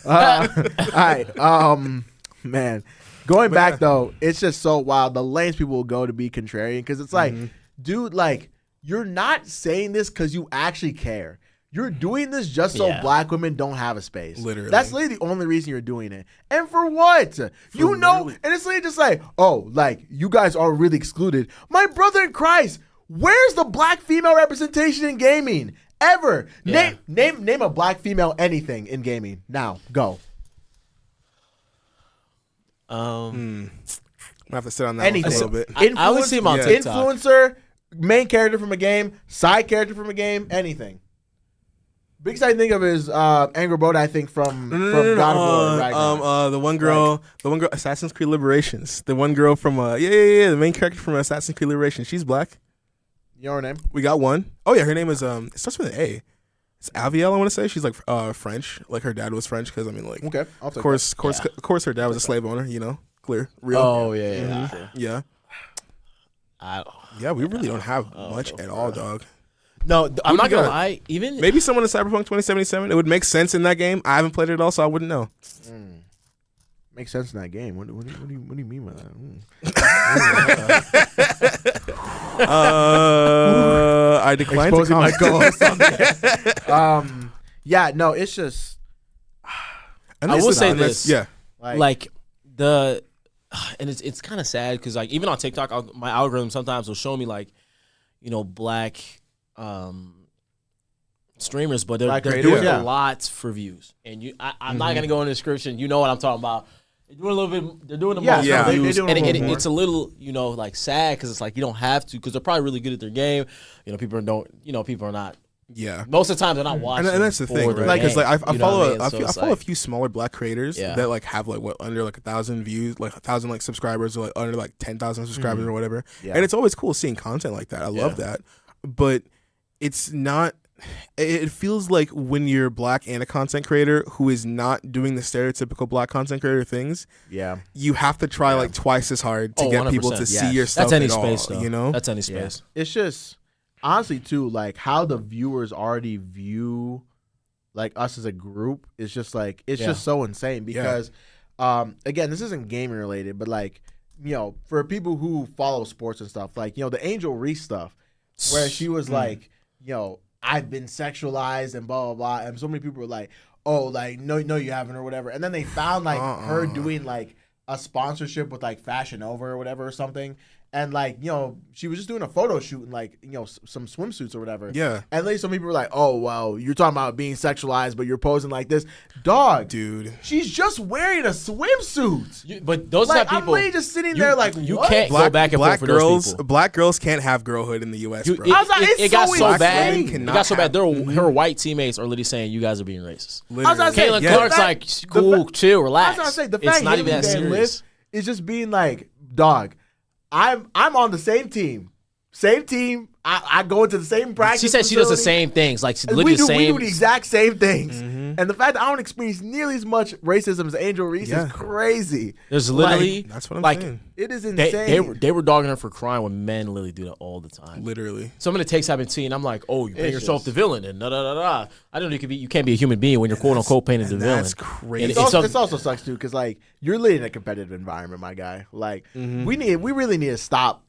All right, man. Going back though, it's just so wild the lengths people will go to be contrarian because it's like, dude, like you're not saying this because you actually care. You're doing this just so black women don't have a space. Literally. That's literally the only reason you're doing it. And for what? And it's literally just like, oh, like, you guys are really excluded. My brother in Christ, where's the black female representation in gaming? Ever. Yeah. Name a black female anything in gaming. Now, go. I'm gonna have to sit on that Anything. one for a little bit. I always see him on TikTok. Influencer, main character from a game, side character from a game, anything. Biggest I think of is Angry Boda, I think, from God of War. Ragnarok. The one girl, Assassin's Creed Liberations. The one girl from the main character from Assassin's Creed Liberations. She's black. You know her name? We got one. Oh yeah, her name is it starts with an A. It's Avielle, I want to say. She's like French. Like her dad was French because I mean like Okay, I'll take of course her dad was a slave owner. You know, clear, real. Oh yeah. Yeah. Yeah, we really don't have much at all, dog. No, I'm not gonna got? lie. Even Maybe someone in Cyberpunk 2077. It would make sense in that game. I haven't played it all, so I wouldn't know. Makes sense in that game. What do you mean by that? I declined to Exposing my comment. co-host on there. Yeah, no, it's just And I this will is- say and that's- this. Yeah. like the, and it's kind of sad because like even on TikTok, my algorithm sometimes will show me like, black streamers, but they're Black doing creators, a yeah. lot for views. And I'm not gonna go in the description. You know what I'm talking about. They're doing a little bit. They're doing the most yeah. for They views, doing and a little more. it's a little, like sad because it's like you don't have to because they're probably really good at their game. People are not. Yeah. Most of the time they're not watching. And that's the for thing, their right? Because game. like I You know follow what I mean? So I it's follow a like- few smaller black creators Yeah. that like have like under like 1,000 views, like 1,000 like subscribers, or like under like 10,000 subscribers or whatever. Yeah. And it's always cool seeing content like that. I love that, but it's not. It feels like when you're black and a content creator who is not doing the stereotypical black content creator things, yeah. you have to try like twice as hard to get people to 100%. see your stuff. That's any at all, space, though. you know. That's any Yeah. space. It's just honestly too like how the viewers already view like us as a group is just like it's just so insane because again, this isn't gaming related, but like for people who follow sports and stuff, like the Angel Reese stuff where she was like I've been sexualized and blah blah blah, and so many people were like, oh, like no you haven't or whatever, and then they found like her doing like a sponsorship with like Fashion Over or whatever or something. And like, she was just doing a photo shoot in like, some swimsuits or whatever. Yeah. And like some people were like, oh, well, you're talking about being sexualized, but you're posing like this. Dog. Dude. She's just wearing a swimsuit. But those Like, are people. I'm literally just sitting there like, you what? can't go back and forth for those people. Black girls can't have girlhood in the U.S., bro. I was like, it's it got so so insane. bad. Black It women got so bad. cannot Her white teammates are literally saying you guys are being racist. I was gonna Literally. say, Caitlin Yeah. Clark's like, cool, chill, I relax. was gonna say, the it's fact not even that Haley Van serious. Liv is just being like, dog, I'm on the same team. Same team. I go into the same practice. She said she does the facility. same things, like And literally the we same. do the exact same things. And the fact that I don't experience nearly as much racism as Angel Reese is crazy. There's literally That's what I'm like saying. It is insane. they were dogging her for crying when men literally do that all the time. Literally. Some of the takes I've been seeing, I'm like, oh, you paint It's yourself just- the villain and da da da da. I don't know you can't be a human being when you're quote unquote painted the villain. That's crazy. And It's also sucks too because like you're living in a competitive environment, my guy. Like we really need to stop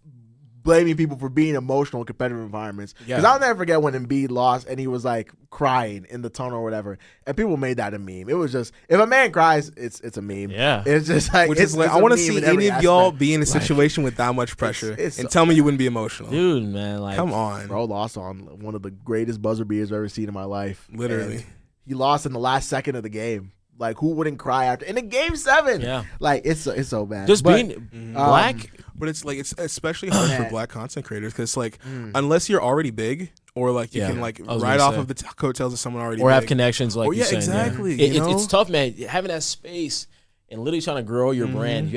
blaming people for being emotional in competitive environments. Because I'll never forget when Embiid lost and he was like crying in the tunnel or whatever, and people made that a meme. It was just if a man cries, it's a meme. Yeah. It's just like Which it's, is like, it's I a want to meme see in every any of y'all aspect. be in a situation with that much pressure it's and so- tell me you wouldn't be emotional. Dude, man, like Come on. Bro lost on one of the greatest buzzer beaters I've ever seen in my life. Literally. And he lost in the last second of the game. Like who wouldn't cry after in a game 7? Yeah. Like it's so bad. just But, being black. But it's like it's especially hard for Man. black content creators because like unless you're already big or like you Yeah, can like I was ride gonna off say. of the coattails of someone already or big. have connections like Oh, you yeah, saying. exactly, It, you know? it's tough, man. Having that space and literally trying to grow your brand, you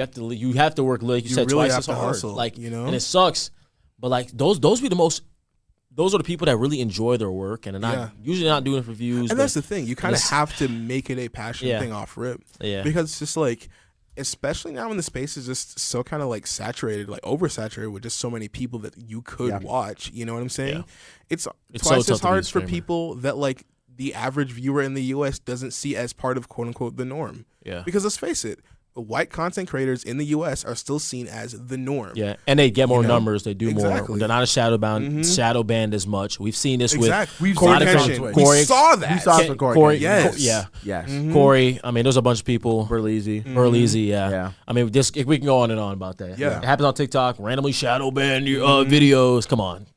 have to work. Like you said, really twice have as to hard. hustle, like you know? and it sucks. But like those be the most. Those are the people that really enjoy their work and are not usually not doing it for views. And but that's the thing. You kind of it's- have to make it a passion Yeah. thing off rip. Yeah. Because it's just like, especially now when the space is just so kind of like saturated, like oversaturated with just so many people that you could watch. You know what I'm saying? Yeah. It's It's twice so as tough to be a hard for streamer. people that like the average viewer in the U.S. doesn't see as part of quote unquote the norm. Yeah. Because let's face it, white content creators in the U.S. are still seen as the norm. Yeah, and they get more You know? numbers. They do Exactly. more. They're not a shadow banned as much. We've seen this Exactly. We've with a lot seen of it different- on Twitch. We saw that. We saw it for Corey. Corey. Yes. Yeah. Yes. Corey. I mean, there's a bunch of people. Burleezy. Burleezy, yeah. Yeah. I mean, this we can go on and on about that. Yeah. It happens on TikTok. Randomly shadow ban videos. Come on,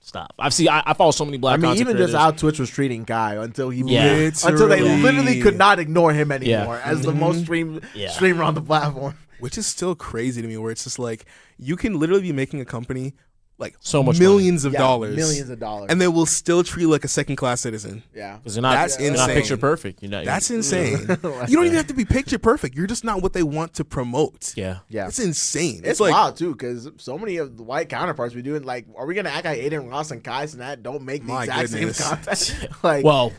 stop. I follow so many black. I mean, content even just creators. how Twitch was treating Guy until he Yeah. until they Literally. literally could not ignore him anymore Yeah. as the most streamer on the platform. Which is still crazy to me, where it's just like you can literally be making a company like So much millions of Yeah, dollars, millions of dollars. and they will still treat you like a second class citizen. Yeah. because they're not. That's they're not insane. picture perfect. You know. That's insane. You don't even have to be picture perfect. You're just not what they want to promote. Yeah. Yeah. It's insane. It's like wild too, because so many of the white counterparts be doing like, are we gonna act like Aiden Ross and Kai Cenat don't make the My exact goodness. same content? Like, Well,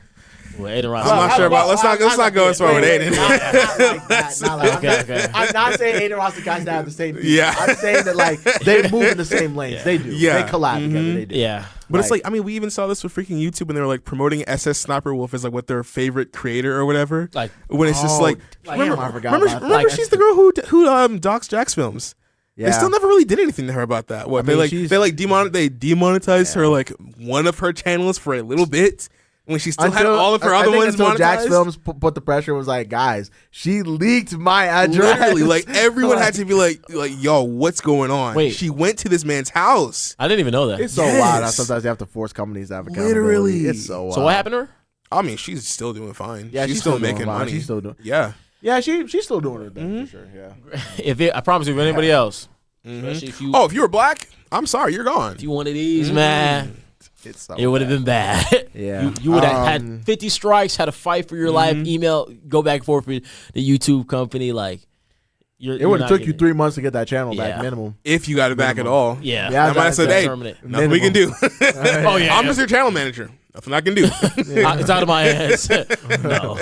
Aiden Ross. I'm not sure about. Let's not go as far with Aiden. Not like that. Not like, Okay. I'm not saying Aiden Ross and Kai Cenat have the same. People. Yeah. I'm saying that like they move in the same lanes. They do. Yeah. They collab together. They do. Yeah. But it's like, I mean, we even saw this with freaking YouTube, and they were like promoting SS Sniper Wolf as like what their favorite creator or whatever. Like, when it's just like, damn, remember, I forgot about that. remember she's the girl who docs Jack's films. Yeah. They still never really did anything to her about that. What I mean, they demonetized her like one of her channels for a little bit when she still had all of her I other think ones until monetized. Jack's Films put the pressure, was like, guys, she leaked my address. Literally, like everyone had to be like, yo, what's going on? Wait. She went to this man's house. I didn't even know that. It's so Yes. wild how sometimes they have to force companies to have accountability. Literally. It's so wild. So what happened to her? I mean, she's still doing fine. Yeah, she's still doing making fine. money. She's still doing. Yeah. Yeah, she's still doing her thing for sure. Yeah. I promise you, if anybody else, especially if you, Oh, if you were black, I'm sorry, you're gone. if you one of these, man, It's so it would have been bad. Yeah. You would have had 50 strikes, had to fight for your life, email, go back and forth with the YouTube company. Like, It would have took you 3 months to get that channel back Yeah. minimum. If you got it back at all. Yeah. Yeah, I might have said, that's hey, terminate. nothing we can do. Oh, yeah. I'm just your channel manager. Nothing I can do. It's out of my hands. No.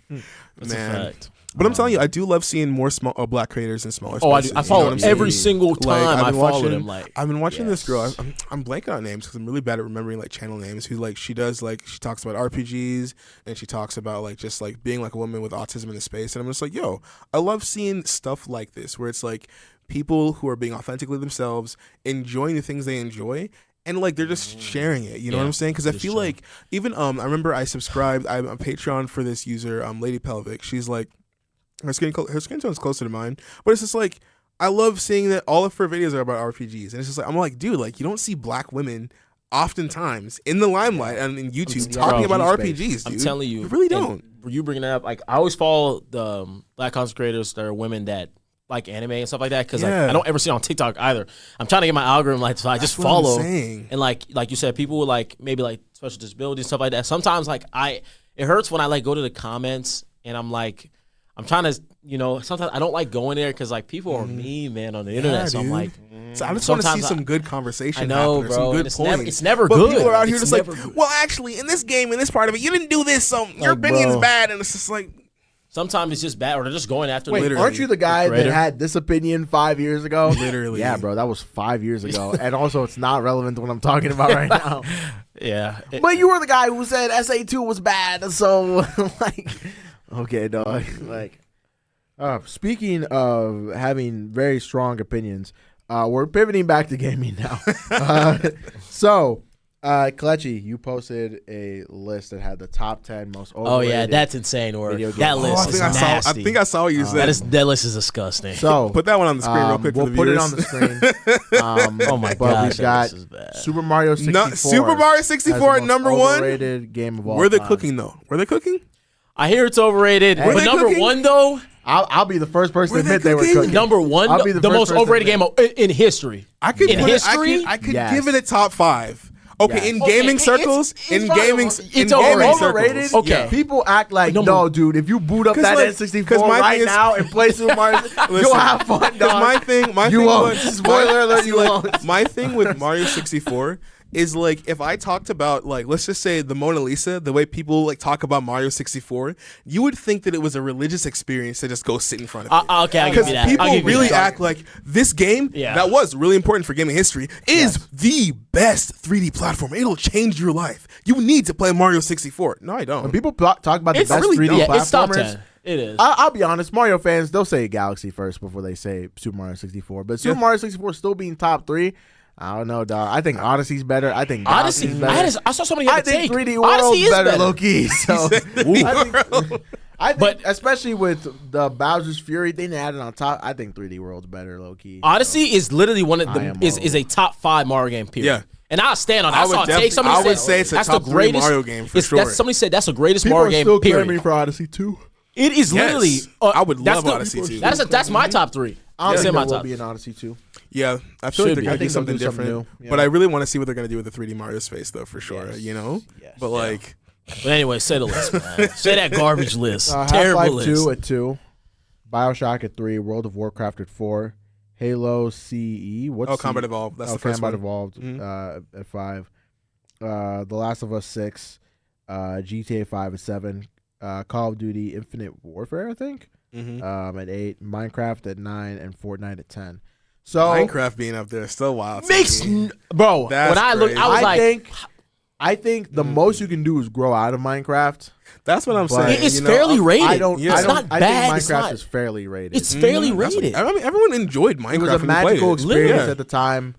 That's Man. a fact. But I'm telling you, I do love seeing more black creators in smaller Oh, I spaces. do. I You know follow what I'm him every saying? single Like, time I've I been follow watching- him. Like, I've been watching this girl. yes. I'm blanking on names because I'm really bad at remembering like channel names. Who like she does like she talks about RPGs and she talks about like just like being like a woman with autism in the space. And I'm just like, yo, I love seeing stuff like this where it's like people who are being authentically themselves, enjoying the things they enjoy. And like they're just sharing it, you know what Yeah, I'm saying? Because I just feel chill. like even I remember I subscribed. I'm a Patreon for this user, Lady Pelvic. She's like her skin tone is closer to mine, but it's just like I love seeing that all of her videos are about RPGs, and it's just like I'm like, dude, like you don't see black women oftentimes in the limelight and in YouTube Yeah. talking Bro, about space. RPGs. Dude. I'm telling you, you really and don't. You bringing it up, like I always follow the black content creators that are women that like anime and stuff like that because Yeah. like, I don't ever see it on TikTok either. I'm trying to get my algorithm like so I just That's what I'm follow saying. and like you said, people with like maybe like special disabilities and stuff like that. Sometimes like it hurts when I like go to the comments and I'm like. I'm trying to, sometimes I don't like going there because like people are mean, man, on the internet. So I'm dude. like, So I just want to see sometimes some good conversation. I know, happen, or bro, Some and good it's points. never- it's never but good. People are out here It's just like, never good. well, actually, in this game, in this part of it, you didn't do this, so your opinion's bro. bad, and it's just like, sometimes it's just bad, or they're just going after. Wait, Literally. aren't you the guy that creator. had this opinion 5 years ago? Literally. Yeah, bro, that was 5 years ago. And also, it's not relevant to what I'm talking about right now. Yeah, But you were the guy who said SA2 was bad, so, like, okay, dog. Like, speaking of having very strong opinions, we're pivoting back to gaming now. Kelechi, you posted a list that had the top 10 most overrated. Oh yeah, that's insane. Or video that games. list I is think nasty. I think I saw what you said. that list is disgusting. So Put that one on the screen real quick for we'll the put it viewers. on the screen. Oh my but gosh, we've got that list is bad. Super Mario 64. No, Super Mario as 64 the at most number one. overrated game of all Were they time. cooking though? Were they cooking? I hear it's overrated, Were but they number cooking? one though, I'll be the first person Were to they admit they were cooking? cooking. number one, I'll be the the first most person overrated to game in history. I could In put history? It, I could Yes. give it a top 5. Okay, Yes. in Okay, gaming it's circles, in fine. gaming, It's in overrated. gaming Overrated? circles. Okay. Yeah. People act like, Number- no, dude, if you boot up 'Cause, that like- N64 'cause my right thing is- now and play Super Mario, you'll Listen, have fun, 'cause dog. my thing You won't. was Spoiler alert, you like, won't. My thing with Mario 64 is like if I talked about like let's just say the Mona Lisa, the way people like talk about Mario 64, you would think that it was a religious experience to just go sit in front of it. Okay, I'll give Because you that. people I'll give you really that. act like this game Yeah. that was really important for gaming history is the best 3D platform. It'll change your life. You need to play Mario 64. No, I don't. When people talk about the It's best really 3D dumb. Yeah, it's top platformers, 10. It is. I'll be honest. Mario fans, they'll say Galaxy first before they say Super Mario 64. But Super Mario 64 still being top 3. I don't know, dog. I think Odyssey's better. I think Odyssey. Galaxy's better. I saw somebody have I a think take. 3D Odyssey World's is better, low key. So I think, But- especially with the Bowser's Fury thing they added on top, I think 3D World's better, low key. Odyssey is literally one of the IMO. is a top 5 Mario game. Period. Yeah. And I'll stand on that. I I would saw a definitely- take. Somebody I said would say it's a that's top the 3 greatest Mario game for it's- sure. Somebody said that's the greatest People Mario are game. still Period. clamoring for Odyssey 2. It is literally. Yes. I would that's love the- Odyssey 2. That's my top 3. I don't It's think in there my will top. be an Odyssey 2. Yeah, I feel Should like they're be. gonna I do think they'll something do something different. new. Yeah. But I really want to see what they're gonna do with the 3D Mario space, though, for sure. Yes. You know. Yes. But like, But anyway, say the list, man. Say that garbage list. Half-Life Terrible 2 list. at 2. Bioshock at 3. World of Warcraft at 4. Halo CE. What's Combat CE? Evolved. That's the first Combat one. Evolved at 5. The Last of Us 6. GTA 5 at 7. Call of Duty Infinite Warfare, I think. At 8. Minecraft at 9. And Fortnite at 10. So Minecraft being up there is still wild. to Makes me. bro. That's when I look, crazy. I was like, I think the most you can do is grow out of Minecraft. That's what I'm But- saying. it is you know, fairly rated. I don't. Yeah. I It's don't. not I bad. think It's Minecraft not- is fairly rated. It's fairly That's what- rated. I mean, everyone enjoyed Minecraft. It was a who magical played it. experience Yeah. at the time,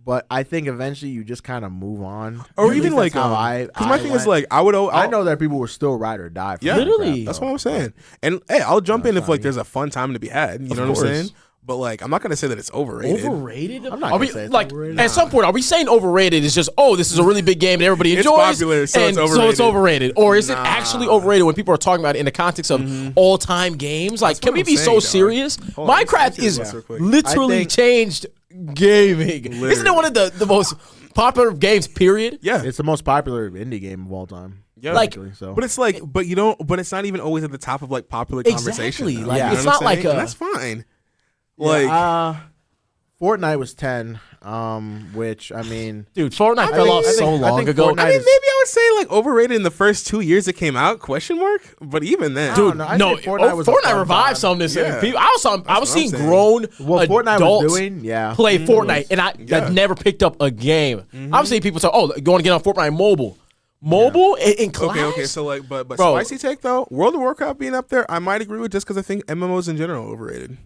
but I think eventually you just kind of move on. Or At even least that's like, how because my thing is went. like, I know that people were still ride or die. For Yeah. Literally. Minecraft, That's though. what I'm saying. And hey, I'll jump in That's if like not there's a fun time to be had. You know what I'm course. saying? But like, I'm not gonna say that it's overrated. Overrated? I'm not Are gonna we say it's like overrated. at some point are we saying overrated is just this is a really big game and everybody It's enjoys popular, so and it's so it's overrated. overrated, or is it Nah. actually overrated when people are talking about it in the context of all time games? Like, That's can what we I'm be saying, so dog. serious? Hold on, Minecraft let's is do this real quick. literally I think- changed gaming. Isn't it one of the most popular games? Period. Yeah. It's the most popular indie game of all time. Yeah. Like, Actually, so. But it's like, but you don't. But it's not even always at the top of like popular conversation. Exactly. though. Like, You know it's what not I'm like saying? And a- that's fine. Yeah, Like, Fortnite was 10, which I mean, Dude, Fortnite I fell think- off I think- so I long think ago. Fortnite I mean, is- maybe I would say like overrated in the first 2 years it came out? Question mark. But even then, Dude, know. I No, think Fortnite was a Fortnite fun revived time. some this Yeah. people. I was what I'm seeing saying. grown what Fortnite adults was doing, yeah, play Fortnite, and I Yeah. never picked up a game. I'm seeing people say, "Oh, going to get on Fortnite mobile, in class." okay. So like, but Bro. spicy take though, World of Warcraft being up there, I might agree with just because I think MMOs in general are overrated.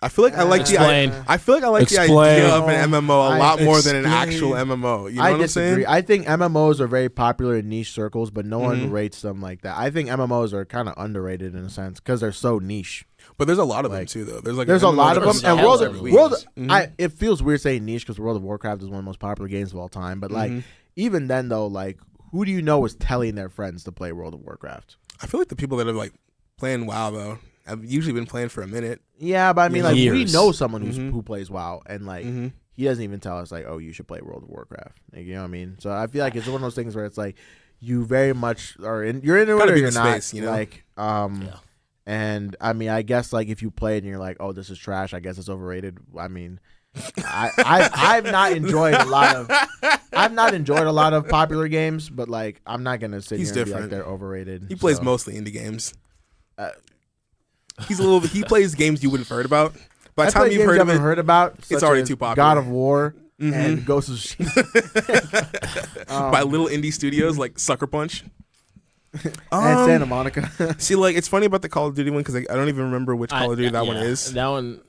I feel like I like Explain. I feel like I like the Explain. idea of an MMO a I- lot more than an explain. actual MMO. You know I what I'm saying? disagree. I think MMOs are very popular in niche circles, but no Mm-hmm. one rates them like that. I think MMOs are kind of underrated in a sense because they're so niche. But there's a lot of them Like, too, though. There's like There's a MMO lot of that them, are and hell World, every week. World. Mhm. It feels weird saying niche because World of Warcraft is one of the most popular games of all time. But like, even then though, like, who do you know is telling their friends to play World of Warcraft? I feel like the people that are like playing WoW though have usually been playing for a minute. Yeah, but I mean, like, we Years. know someone Mm-hmm. who plays WoW, and like, he doesn't even tell us like, oh, you should play World of Warcraft. Like, you know what I mean? So I feel like it's one of those things where it's like, you very much are in. You're in it Gotta or be you're in the not. space, you know? Like, and I mean, I guess like if you play it and you're like, oh, this is trash. I guess it's overrated. I mean, I've not enjoyed a lot of. I've not enjoyed a lot of popular games, but like, I'm not gonna sit He's here and be different. like they're overrated. He plays So, mostly indie games. He's a little. He plays games you wouldn't have heard about. By I the time play you've games heard you of haven't it, heard about. it's such already as too popular. God of War and Ghost of Tsushima by little indie studios like Sucker Punch. and Santa Monica. See, like it's funny about the Call of Duty one because I don't even remember which Call of Duty that one is. That one.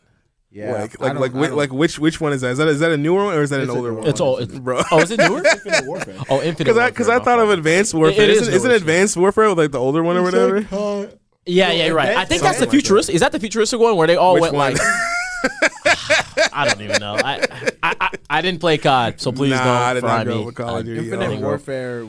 Yeah, I don't- Which one is that? Is that a newer one or is that an It's a older newer one? one. It's all. It's, bro. oh, is it newer? Infinite Warfare. Oh, Infinite. Because I Warfare, thought of my Advanced Warfare. It is Isn't newer. Advanced Warfare like the older one or whatever? fault. Yeah, you're right. I think that's the Something like that. futuristic. Is that the futuristic one where they all Which went one? like? I don't even know. I didn't play COD, so please Nah, don't I did fry not go me. with Call of Duty. Infinite yo. Warfare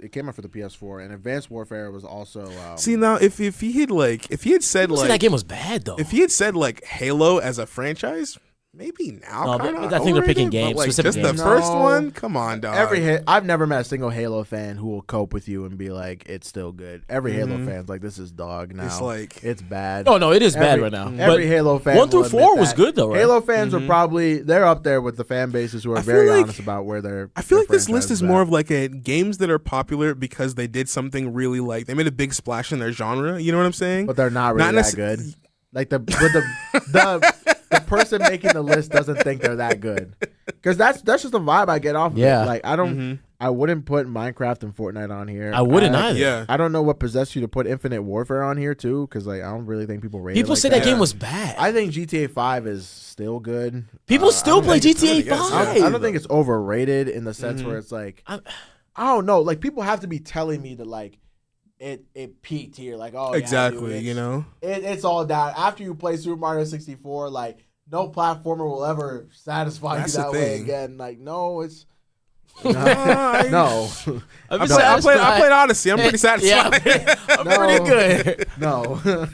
it came out for the PS4, and Advanced Warfare was also. See now, if he had said People say like that game was bad though. if he had said like Halo as a franchise, maybe now. No, but kinda I think they're picking overrated, games, but, like, specific just games. the first No. one. Come on, dog. I've never met a single Halo fan who will cope with you and be like, "It's still good." Every Halo fan's like, "This is dog now. It's like- it's bad." Oh no, it is bad Every- right now. Every But Halo fan 1 through will admit 4 was that. good though, right? Halo fans are probably they're up there with the fan bases who are I feel very like- honest about where they're. I feel like this list is more of like a games that are popular because they did something really like they made a big splash in their genre. You know what I'm saying? but they're not really Not that necess- good. Like the the person making the list doesn't think they're that good because that's just the vibe I get off of Yeah. it. Like I don't I wouldn't put Minecraft and Fortnite on here. I wouldn't either. Yeah. I don't know what possessed you to put Infinite Warfare on here too, because like I don't really think people rate it. People like say that game was bad. I think GTA 5 is still good. People still play GTA I 5. I don't think it's overrated in the sense where it's like I don't know. Like people have to be telling me that like it peaked here. Like Exactly. yeah, dude, You know. it's all down after you play Super Mario 64. Like no platformer will ever satisfy That's you the that way thing. again. Like no, it's. No. I'm I played Odyssey. I'm pretty satisfied. Yeah, I'm No. pretty good. No.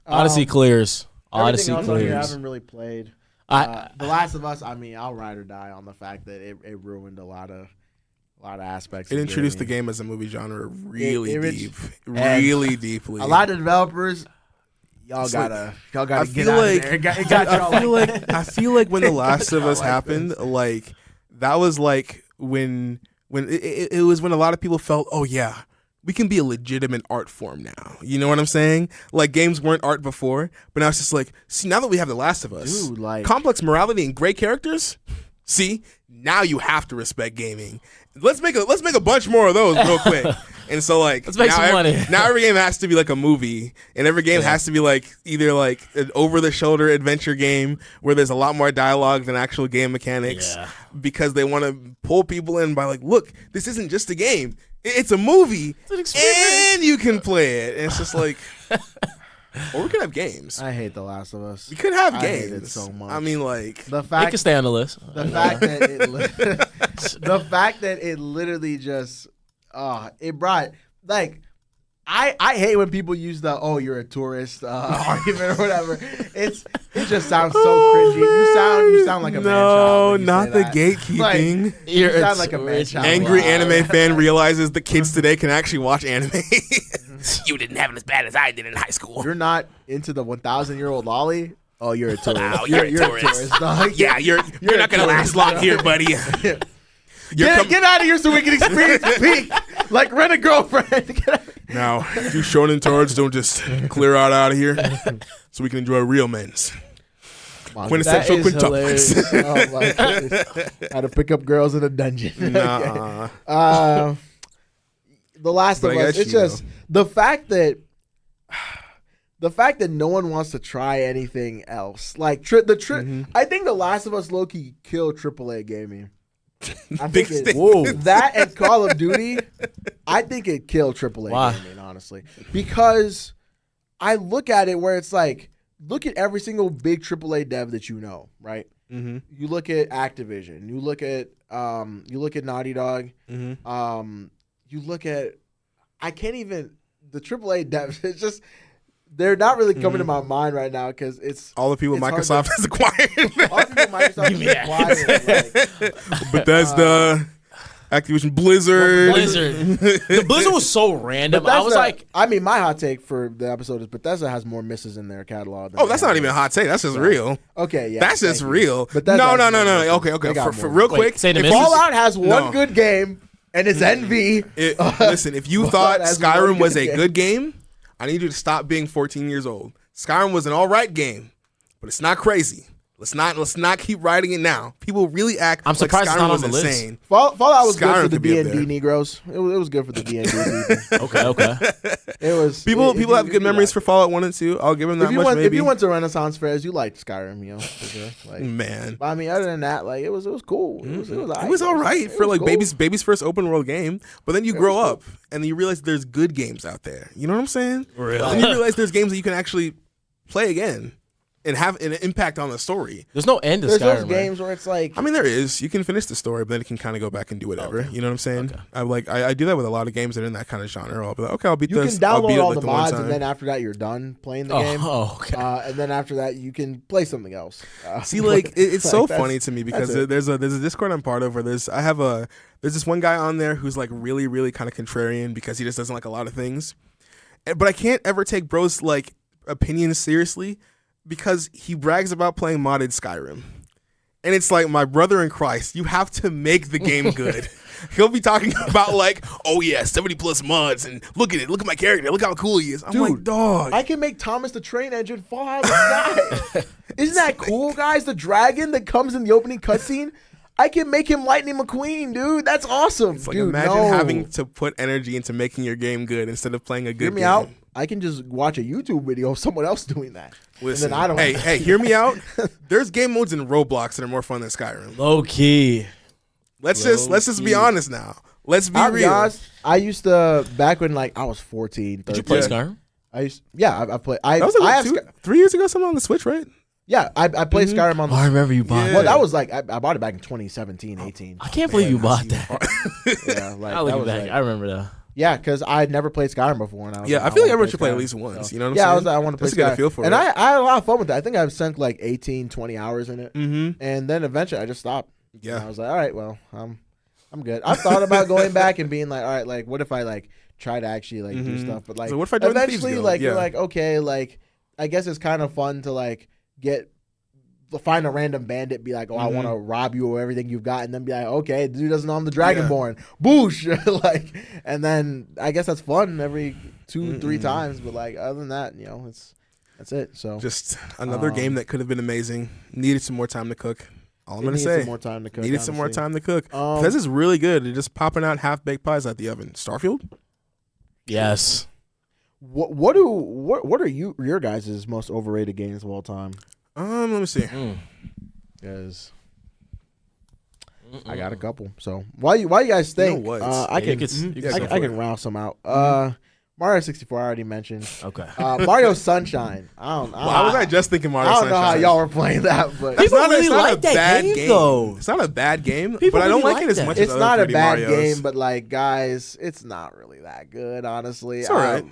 Odyssey clears. Everything Odyssey else on here I clears. haven't really played. I The Last of Us. I mean, I'll ride or die on the fact that it ruined a lot of aspects. It of introduced the gaming. game as a movie genre really deep, and really deeply. A lot of developers, y'all It's gotta I get feel out like of there. It got y'all I feel like when The Last of Us like happened, this. like that was like when it was when a lot of people felt, oh yeah, we can be a legitimate art form now. You know what I'm saying? Like games weren't art before, but now it's just like, see, now that we have The Last of Us, Dude, like complex morality and great characters, see, now you have to respect gaming. Let's make a bunch more of those real quick. And so like Let's make some money. Now every game has to be like a movie, and every game has to be like either like an over-the-shoulder adventure game where there's a lot more dialogue than actual game mechanics, Yeah. because they want to pull people in by like, look, this isn't just a game, it's a movie, an experience. and you can play it. And it's just like, or we could have games. I hate The Last of Us. We could have I games. hate it so much. I mean, like, The It fact can stay on the list. the fact that the fact that it literally just it brought like I hate when people use the you're a tourist argument or whatever. It just sounds so cringy. You sound like a man child when you not say the that. gatekeeping. Like, you You're sound like a man child. Angry Wow. anime fan realizes the kids today can actually watch anime. You didn't have it as bad as I did in high school. You're not into the 1,000-year-old lolly. Oh, you're a tourist. Wow, you're a tourist. dog. Yeah, you're not gonna last tourist, long dog. here, buddy. Get out of here so we can experience the peak. Like rent a girlfriend. Get out. Now, you shonen turds don't just clear out of here, so we can enjoy real men's. Quintessential That is quintuplex. hilarious. Oh my goodness. How to pick up girls in a dungeon. Nah. The Last But of I Us. got It's you, just the fact that no one wants to try anything else. Like I think The Last of Us low-key killed AAA gaming. I Big think statement. that and Call of Duty, I think it killed AAA Why? gaming, honestly. Because I look at it where it's like, look at every single big AAA dev that you know, right? Mm-hmm. You look at Activision. You look at Naughty Dog. Mm-hmm. You look at the AAA devs. It's just they're not really coming to my mind right now because it's All the people It's hard Microsoft has acquired. all the people Microsoft is acquired. Like, Bethesda, Activision Blizzard. Blizzard. The Blizzard was so random. I was Bethesda- like, I mean, my hot take for the episode is Bethesda has more misses in their catalog. Than Oh, that's they not have. even a hot take. That's just real. Okay, yeah, That's just thank you. real. Bethesda No. has more misses. Okay. They got For more. real Wait, quick, say the if misses? Fallout has one No. good game, and it's envy. Listen, if you Fallout thought has Skyrim one was good a game. good game, I need you to stop being 14 years old. Skyrim was an all right game, but it's not crazy. Let's not keep writing it now. People really act I'm like surprised it's Skyrim not on was the list. insane. Fallout was good Skyrim for the could be up D&D there. Negroes. It was good for the D&D people. okay. It was People if have you good memories like- for Fallout 1 and 2. I'll give them that If you much. went Maybe. if you went to Renaissance fairs, you liked Skyrim, for sure. Like, Man, but I mean, other than that, like it was cool. It was all right for like cool. baby's first open world game. But then you grow up and then you realize there's good games out there. You know what I'm saying? Really? And you realize there's games that you can actually play again and have an impact on the story. There's no end to There's Skyrim. those games where it's like I mean, there is. You can finish the story, but then you can kind of go back and do whatever. Okay. You know what I'm saying? Okay. I do that with a lot of games that are in that kind of genre. I'll be like, okay, I'll beat you can this. I'll beat download it all like the one mods, time. and then after that, you're done playing the Oh, game. okay. And then after that, you can play something else. See, like it's so like, that's- funny to me because that's it. there's a Discord I'm part of where there's this one guy on there who's like really really kind of contrarian because he just doesn't like a lot of things, but I can't ever take bro's like opinions seriously because he brags about playing modded Skyrim, and it's like, my brother in Christ, you have to make the game good. He'll be talking about like, oh yeah, 70+ mods, and look at my character, look how cool he is. I'm like, dog. I can make Thomas the Train Engine fall out of the sky. Isn't that cool, guys? The dragon that comes in the opening cutscene. I can make him Lightning McQueen, dude. That's awesome. It's like dude, imagine no. having to put energy into making your game good instead of playing a good Hear me game. out. I can just watch a YouTube video of someone else doing that. Listen, and then I don't. hey, hear me out. There's game modes in Roblox that are more fun than Skyrim. Low key. Let's just be honest now. Let's be I'll be real. honest, I used to back when like I was 14. 13, Did you play Skyrim? I played. I That was like 3 years ago, something on the Switch, right? Yeah, I played Skyrim on. Oh, I remember you bought. Well, that was like I bought it back in 2017, 18. I can't believe you bought that. Yeah, like I look that was back. like, I remember that. yeah, because I had never played Skyrim before, and I was Yeah, like, I feel like wanna everyone should play at Skyrim. least once. So, You know what I'm yeah, saying? I want to play Just to get a Skyrim. feel for and it. I had a lot of fun with that. I think I've sunk like 18, 20 hours in it, Mm-hmm. and then eventually I just stopped. Yeah. And I was like, all right, well, I'm good. I've thought about going back and being like, all right, like what if I like try to actually like do stuff, but like So what if I join the Thieves eventually Guild? like Yeah. you're like, okay, like I guess it's kind of fun to like find a random bandit, be like, oh, I want to rob you or everything you've got, and then be like, okay, the dude doesn't know I'm the Dragonborn. Boosh. Like, and then I guess that's fun every 2-3 times, but like other than that, you know, that's it. So Just another game that could have been amazing. Needed some more time to cook. All I'm it gonna needs say. some more time to cook. Needed some more honestly. time to cook. Um, This is really good. They're just popping out half-baked pies out the oven. Starfield? Yes. What are your guys' most overrated games of all time? Let me see. Because I got a couple. So while you guys think, what? I Yeah, can you can I go can for it. round some out. Mario 64 I already mentioned. Okay. Mario Sunshine. I don't. Why was I just thinking Mario I don't know how Sunshine? y'all were playing that, but People It's really not like a that bad game, though. It's not a bad game, People but I don't really like it like as that. much it's as not other a 3D bad Marios. game. But like, guys, it's not really that good, honestly. It's all right.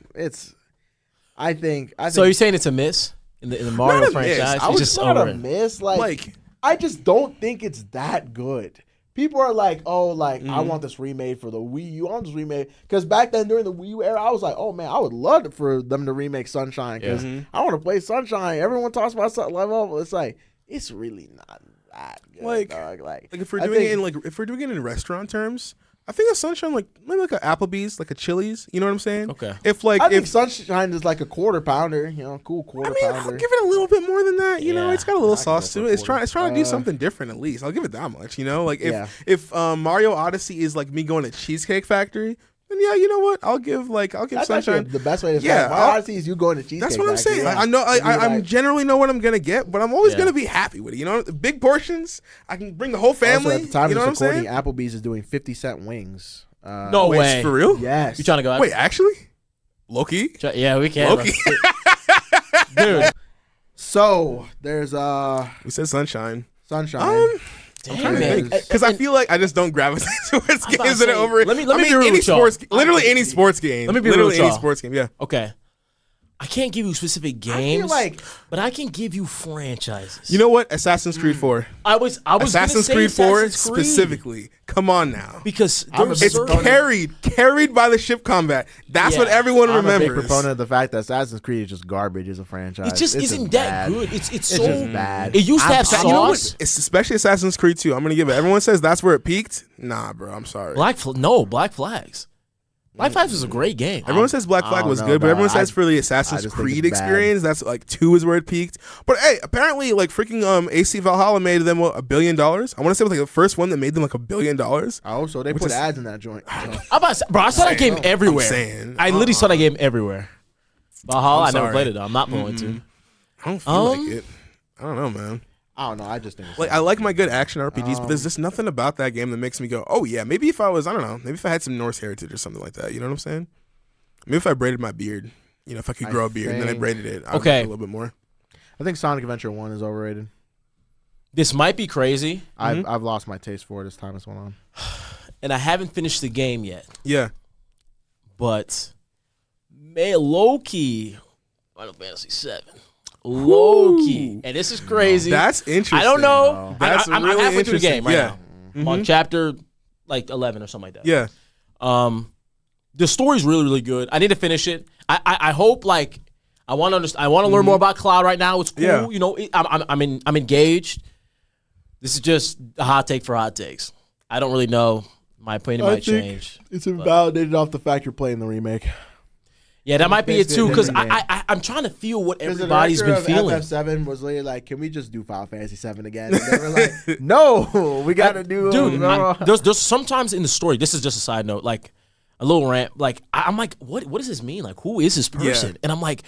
I think. So you're saying it's a miss in the Mario Not a franchise? miss. I It's was just not over a it. miss. Like, I just don't think it's that good. People are like, oh, like, I want this remade for the Wii U. I want this remade. Because back then, during the Wii U era, I was like, oh, man, I would love for them to remake Sunshine. Because I want to play Sunshine. Everyone talks about something level. It's like, it's really not that good. Like, dog. Like if we're I doing think- it in if we're doing it in restaurant terms, I think a Sunshine maybe like a Applebee's, like a Chili's. You know what I'm saying? Okay. If like I think if Sunshine is like a quarter pounder, you know, cool quarter I'll pounder. give it a little bit more than that. You know, Yeah. it's got a little I can go sauce for to a it. It's trying to quarter. do something different at least. I'll give it that much. You know, like Yeah. if Mario Odyssey is like me going to Cheesecake Factory, then yeah, you know what? I'll give That's Sunshine. actually the best way to Yeah, start. My I'll- Odyssey is you going to Cheesecake That's what I'm Factory, saying. yeah. I know. And you're I like- generally know what I'm gonna get, but I'm always Yeah. gonna be happy with it. You know, big portions. I can bring the whole family. Also, at the time you know of what this I'm recording, saying? Applebee's is doing 50-cent wings. No Wait, way. for real? Yes. You trying to go out? Wait, actually, Loki. Yeah, we can. Loki. Dude. So there's We said Sunshine. Sunshine. Damn, man. Because I feel like I just don't gravitate towards about to games that are say, over. let me I be mean, real any with y'all. sports, literally any sports game. Let me be real literally with any y'all. sports game. Yeah. Okay. I can't give you specific feel games, like- but I can give you franchises. You know what? Assassin's Creed 4. I was Assassin's gonna Creed say 4 Assassin's Creed, specifically. Come on now. because I'm a there's big It's certain- carried by the ship combat. That's what Yeah. everyone I'm a big remembers. proponent of the fact that Assassin's Creed is just garbage as a franchise. It just It's isn't that bad. good. It's It's so just bad. It used to have I'm- You know what? sauce. It's especially Assassin's Creed 2. I'm gonna give it. Everyone says that's where it peaked. Nah, bro. I'm sorry. Black Flags. Black Flags was a great game. Everyone says Black I Flag don't was know, good, but dog. everyone says I for the Assassin's just think Creed it's bad. experience, that's like 2 is where it peaked. But hey, apparently like freaking AC Valhalla made them what, $1 billion. I want to say it was like the first one that made them like $1 billion. Oh, so they Which put is- ads in that joint. So. I'm about to say, bro, I saw that game everywhere. I'm saying. I literally saw that game everywhere. Valhalla, I I'm never sorry. played it though. I'm not going to. I don't feel like it. I don't know, man. I don't know. I just think it's Like I like my good action RPGs, but there's just nothing about that game that makes me go, oh yeah, maybe if I was, I don't know, maybe if I had some Norse heritage or something like that. You know what I'm saying? Maybe if I braided my beard, you know, if I could grow a beard and then I think- braided it, I would Okay. like it a little bit more. I think Sonic Adventure 1 is overrated. This might be crazy, I've lost my taste for it as time has went on. and I haven't finished the game yet. Yeah. But low key, Final Fantasy VII. Low key, and this is crazy. That's interesting. I don't know. That's I'm really halfway through the game right interesting. now. I'm on chapter like 11 or something like that. Yeah. The story's really, really good. I need to finish it. I hope like I want to understand. I want to learn more about Cloud right now. It's cool. Yeah. You know, I'm engaged. This is just a hot take for hot takes. I don't really know. My opinion might change. It's invalidated off the fact you're playing the remake. Yeah, that might be it Basically too. a Because different game. I'm trying to feel what 'Cause everybody's the been director feeling. of FF7 was literally like, "Can we just do Final Fantasy 7 again?" And they were like, "No, we got to do." Dude, there's sometimes in the story. This is just a side note, like a little rant. Like I'm like, what does this mean? Like, who is this person? Yeah. And I'm like,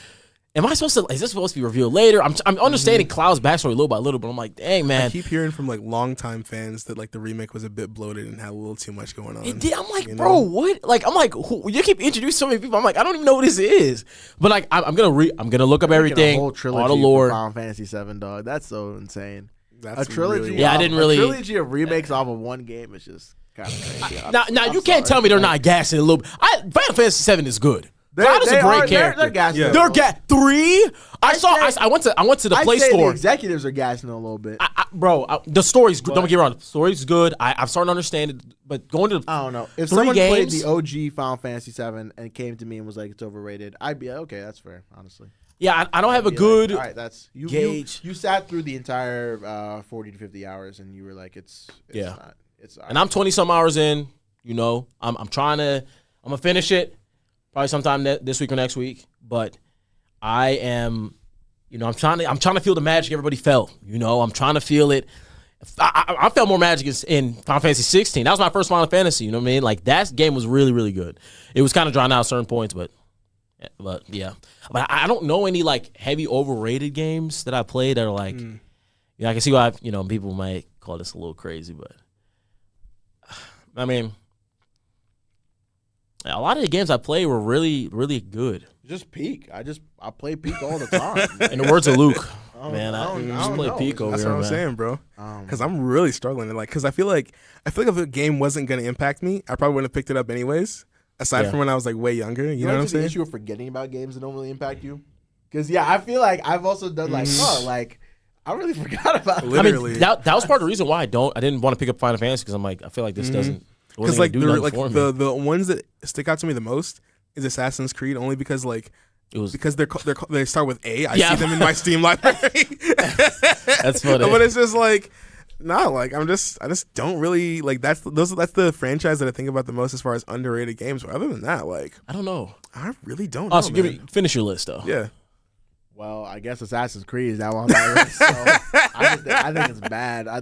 am I supposed to? Is this supposed to be revealed later? I'm understanding Cloud's backstory little by little, but I'm like, dang man. I keep hearing from like longtime fans that like the remake was a bit bloated and had a little too much going on. It did. I'm like, you bro, know? what? Like, I'm like, you keep introducing so many people. I'm like, I don't even know what this is. But like, I'm gonna look up everything, A whole all trilogy the for lore. Final Fantasy 7, dog. That's so insane. That's A trilogy. really Yeah, I didn't really- A trilogy of remakes off of one game is just kind of crazy. Now you can't tell me they're not gassing a little bit. Final Fantasy 7 is good. Cloud is a great character. They're gassing. Yeah. a They're little. 3. I went to the I'd Play say Store. the executives are gassing a little bit. The story's good. Don't get me wrong. The story's good. I'm starting to understand it. But going to I don't know. If 3 someone played games? the OG Final Fantasy 7 and came to me and was like, "It's overrated," I'd be like, okay, that's fair, honestly. Yeah, I don't have a Be good Like, all right, that's you. gauge. You sat through the entire 40 to 50 hours, and you were like, "It's Yeah. not. It's." and I'm 20 some hours in. You know, I'm gonna finish it probably sometime this week or next week. But I am, you know, I'm trying to feel the magic everybody felt. You know, I'm trying to feel it. I felt more magic in Final Fantasy 16. That was my first Final Fantasy. You know what I mean? Like that game was really, really good. It was kind of drawn out at certain points, but yeah. But I don't know any like heavy overrated games that I played that are like, you know, I can see why people might call this a little crazy, but I mean, a lot of the games I played were really, really good. Just peak. I play peak all the time. In the words of Luke, I man, I don't just play know. peak over That's here, what I'm man. saying, bro. Because I'm really struggling. Because I feel like if a game wasn't going to impact me, I probably wouldn't have picked it up anyways. Aside from when I was like way younger, you know what I'm The saying? issue of forgetting about games that don't really impact you. Because I feel like I've also done like, I really forgot about it. Literally. I mean, that was part of the reason why I didn't want to pick up Final Fantasy because I'm like, I feel like this doesn't. Because Like the ones that stick out to me the most is Assassin's Creed, only because like it was because they start with A. I Yeah. see them in my Steam library. that's funny. But it's just like, nah, like I just don't really like that's the franchise that I think about the most as far as underrated games. But other than that, like I don't know. I really don't know. Also, finish your list though. Yeah. Well, I guess Assassin's Creed is now on my list. So I think it's bad. I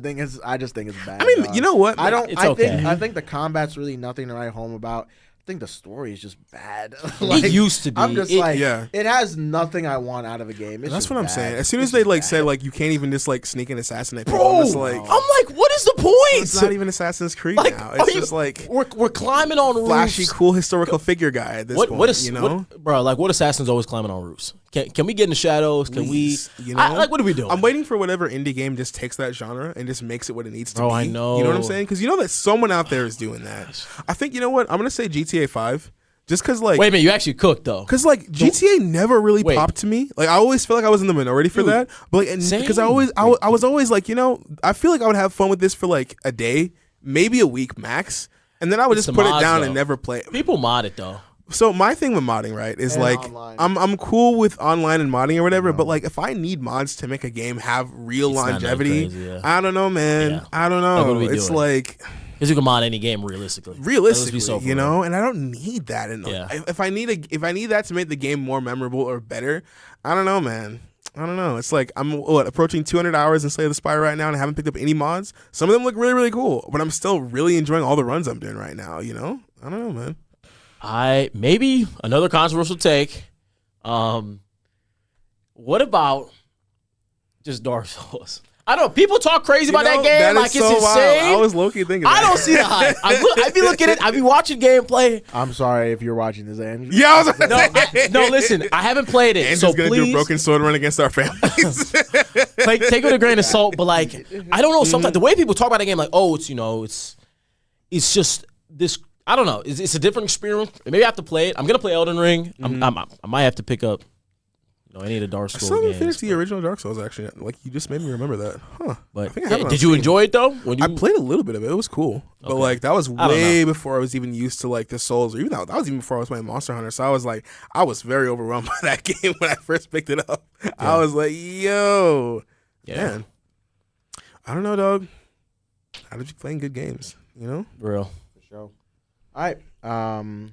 just think it's bad. I mean, you know what? It's okay. I think the combat's really nothing to write home about. I think the story is just bad. It used to be. I'm just yeah. it has nothing I want out of a game. It's That's just what I'm bad. saying. As soon as It's they just like bad. said like you can't even just like sneak and assassinate people, Bro, I'm just like I'm like, what is the point? it's not even Assassin's Creed like, now. are It's you- just like we're climbing on flashy, roofs. cool historical figure guy at this point. What is you know? bro? Like, what assassins always climbing on roofs? Can we get in the shadows? Can Please, we? you know? Like, what are we doing? I'm waiting for whatever indie game just takes that genre and just makes it what it needs to Bro, be. I know. You know what I'm saying? Because you know that someone out there is doing that. I think you know what? I'm gonna say GTA 5, just because like. Wait a minute, you actually cooked though. Because like GTA never really Wait. popped to me. Like I always feel like I was in the minority for Dude, that. But like, because I same. was always like, you know, I feel like I would have fun with this for like a day, maybe a week max, and then I would It's just the put it mods, down though. and never play it. People mod it though. So my thing with modding, right, is And like online. I'm cool with online and modding or whatever, but like if I need mods to make a game have real It's not that longevity, crazy, yeah. I don't know, man. Yeah. I don't Like, what know. are we It's doing? like Because you can mod any game realistically. Let's be realistically, so for you real. know, and I don't need that. And Yeah. if I need that to make the game more memorable or better, I don't know, man. I don't know. It's like I'm approaching 200 hours in Slay the Spire right now, and I haven't picked up any mods. Some of them look really, really cool, but I'm still really enjoying all the runs I'm doing right now. You know, I don't know, man. Maybe another controversial take. What about just Dark Souls? I don't know. People talk crazy about that game that like is it's so insane. wild. I was low-key thinking I that. don't see the hype. I be looking at it. I be watching gameplay. I'm sorry if you're watching this, Andrew. Yeah, I was No, listen. I haven't played it, Andrew's so gonna do a please broken sword run against our families. take it with a grain of salt. But like, I don't know. Sometimes the way people talk about the game, like, oh, it's just this. I don't know. It's a different experience. Maybe I have to play it. I'm gonna play Elden Ring. I might have to pick up. Any of the Dark I Souls still haven't games. finished the original Dark Souls, actually. Like, you just made me remember that. Huh. But I think I have it on did you Steam. enjoy it though? When you I played a little bit of it. It was cool. But, Okay. like, that was don't way before I was even used to, like, the Souls. Or even that was even before I was playing Monster Hunter. So I was, like, I was very overwhelmed by that game when I first picked it up. I was like, yo. Yeah. Man. I don't know, dog. I just be playing good games, you know? real. For sure. All right.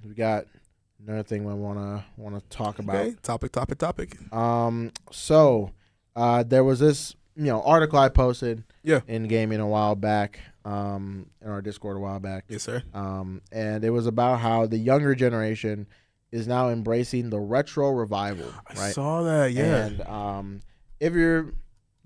We got another thing I wanna talk about. Okay, topic. So there was this article I posted in gaming a while back, in our Discord a while back. Yes, sir. And it was about how the younger generation is now embracing the retro revival. Right? I saw that. Yeah. And if you're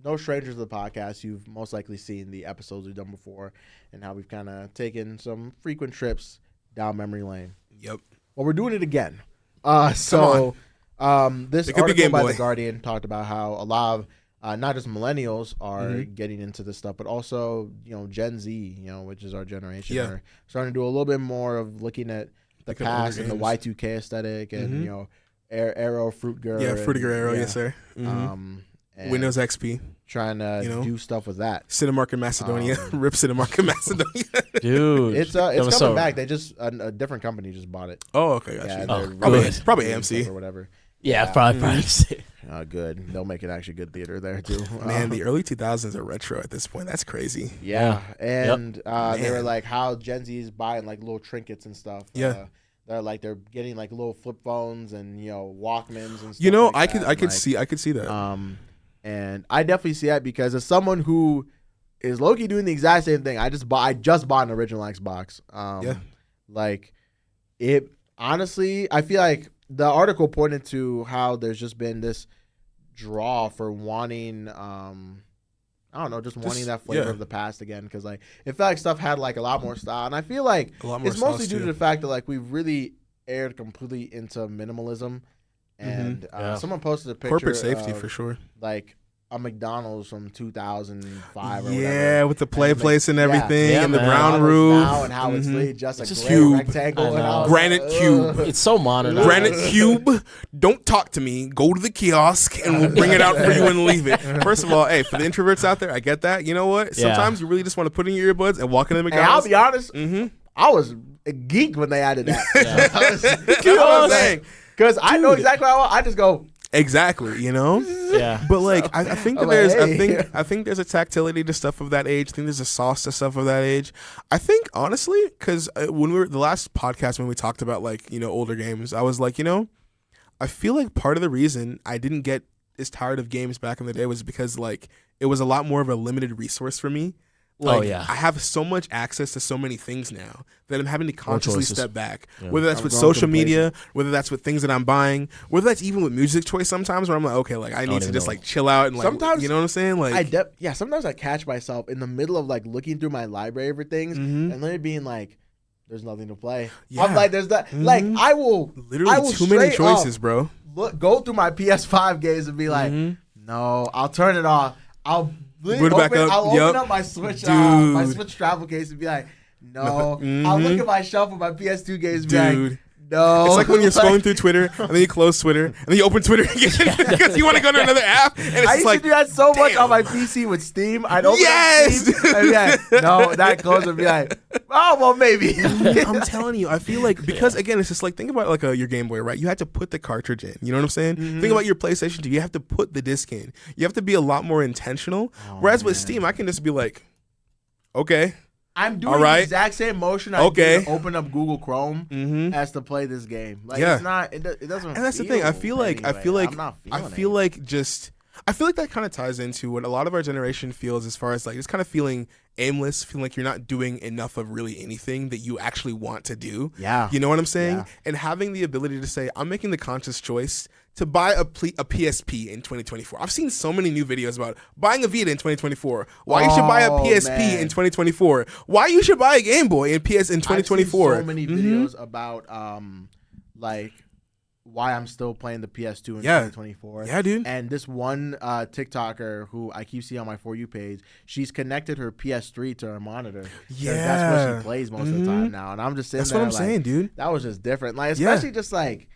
no strangers to the podcast, you've most likely seen the episodes we've done before and how we've kind of taken some frequent trips down memory lane. Yep. Well, we're doing it again. This article by The Guardian talked about how a lot of not just millennials are getting into this stuff, but also Gen Z, which is our generation, are starting to do a little bit more of looking at the past and the Y2K aesthetic and Arrow, Fruit Girl. Yeah, Fruity Girl Arrow. Yes, sir. Windows XP. Trying to do stuff with that. Cinemark in Macedonia. Rip Cinemark in Macedonia. Dude. It's coming back. They just a different company just bought it. Oh, okay. Gotcha. Probably AMC. or whatever. Yeah, probably. Good. They'll make an actually good theater there too. Man, the early 2000s are retro at this point. That's crazy. Yeah. And they were like how Gen Z is buying like little trinkets and stuff. Yeah. They're getting like little flip phones and Walkmans and stuff. I could see that. And I definitely see that because as someone who is low-key doing the exact same thing, I just bought an original Xbox. Like it honestly, I feel like the article pointed to how there's just been this draw for wanting wanting that flavor of the past again, because like it felt like stuff had like a lot more style, and I feel like it's mostly due to the fact that like we've really aired completely into minimalism. And someone posted a picture corporate safety for sure, like a McDonald's from 2005 or whatever. Yeah, with the play place and everything, and the brown roof now, and how it's really just a gray cube. rectangle, granite cube. It's so modern. Granite cube. Don't talk to me. Go to the kiosk, and we'll bring it out for you and leave it. First of all, hey, for the introverts out there, I get that. You know what? Sometimes you really just want to put in your earbuds and walk into McDonald's. And I'll be honest, I was geeked when they added that. You know what I'm saying? Because I know exactly what I want. I just go. Exactly, Yeah. But like, I think that I think there's a tactility to stuff of that age. I think there's a sauce to stuff of that age. I think honestly, because when we were the last podcast when we talked about like older games, I was like, I feel like part of the reason I didn't get as tired of games back in the day was because like it was a lot more of a limited resource for me. Like, I have so much access to so many things now that I'm having to consciously step back. Yeah. Whether that's with social media, whether that's with things that I'm buying, whether that's even with music choice sometimes where I'm like, okay, like I need to just like chill out and like, sometimes, you know what I'm saying? Like, sometimes I catch myself in the middle of like looking through my library for things and then being like, there's nothing to play. Yeah. I'm like, there's that. Like, I will too many choices, bro. Go through my PS5 games and be like, no, I'll turn it off. I'll open up my Switch travel case and be like, no. I'll look at my shelf with my PS2 games and be like, no. It's like when you're scrolling through Twitter and then you close Twitter and then you open Twitter again because you want to go to another app. And it's I used to do that so much on my PC with Steam. I'd open up Steam and be like, no, that close and be like, oh, well, maybe. I'm telling you, I feel like, because again, it's just like, think about like your Game Boy, right? You had to put the cartridge in. You know what I'm saying? Think about your PlayStation 2. You have to put the disc in. You have to be a lot more intentional. Whereas with Steam, I can just be like, okay. I'm doing the exact same motion I do to open up Google Chrome as to play this game. Like it's not. It doesn't. And that's the thing. I feel like that kind of ties into what a lot of our generation feels as far as like just kind of feeling aimless, feeling like you're not doing enough of really anything that you actually want to do. Yeah. You know what I'm saying? Yeah. And having the ability to say, I'm making the conscious choice to buy a PSP in 2024. I've seen so many new videos about buying a Vita in 2024. Why you should buy a PSP in 2024. Why you should buy a Game Boy in 2024. I've seen so many videos about like why I'm still playing the PS2 in 2024. Yeah, dude. And this one TikToker who I keep seeing on my For You page, she's connected her PS3 to her monitor. Yeah. That's what she plays most of the time now. And I'm just sitting there. That's what I'm saying, dude. That was just different. Like, especially just like,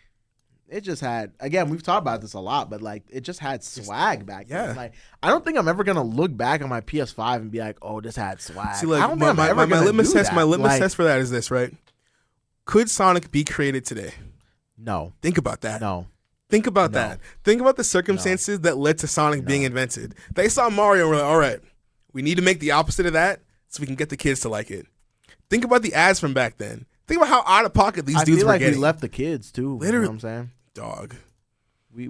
it just had, again, we've talked about this a lot, but like, it just had swag back then. Like, I don't think I'm ever going to look back on my PS5 and be like, oh, this had swag. See, like, I don't think my litmus test for that is this, right? Could Sonic be created today? No. Think about that. No. Think about that. Think about the circumstances that led to Sonic being invented. They saw Mario and were like, all right, we need to make the opposite of that so we can get the kids to like it. Think about the ads from back then. Think about how out of pocket these dudes feel were like getting. we left the kids too. Literally. You know what I'm saying? Dog. We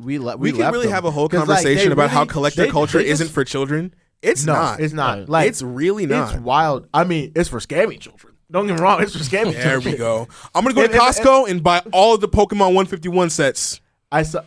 can really have a whole conversation about how collector culture isn't for children. It's not. It's not. Like, it's really not. It's wild. I mean, it's for scamming children. Don't get me wrong. It's for scamming There children. we go. I'm going to go to Costco and buy all of the Pokemon 151 sets. I saw.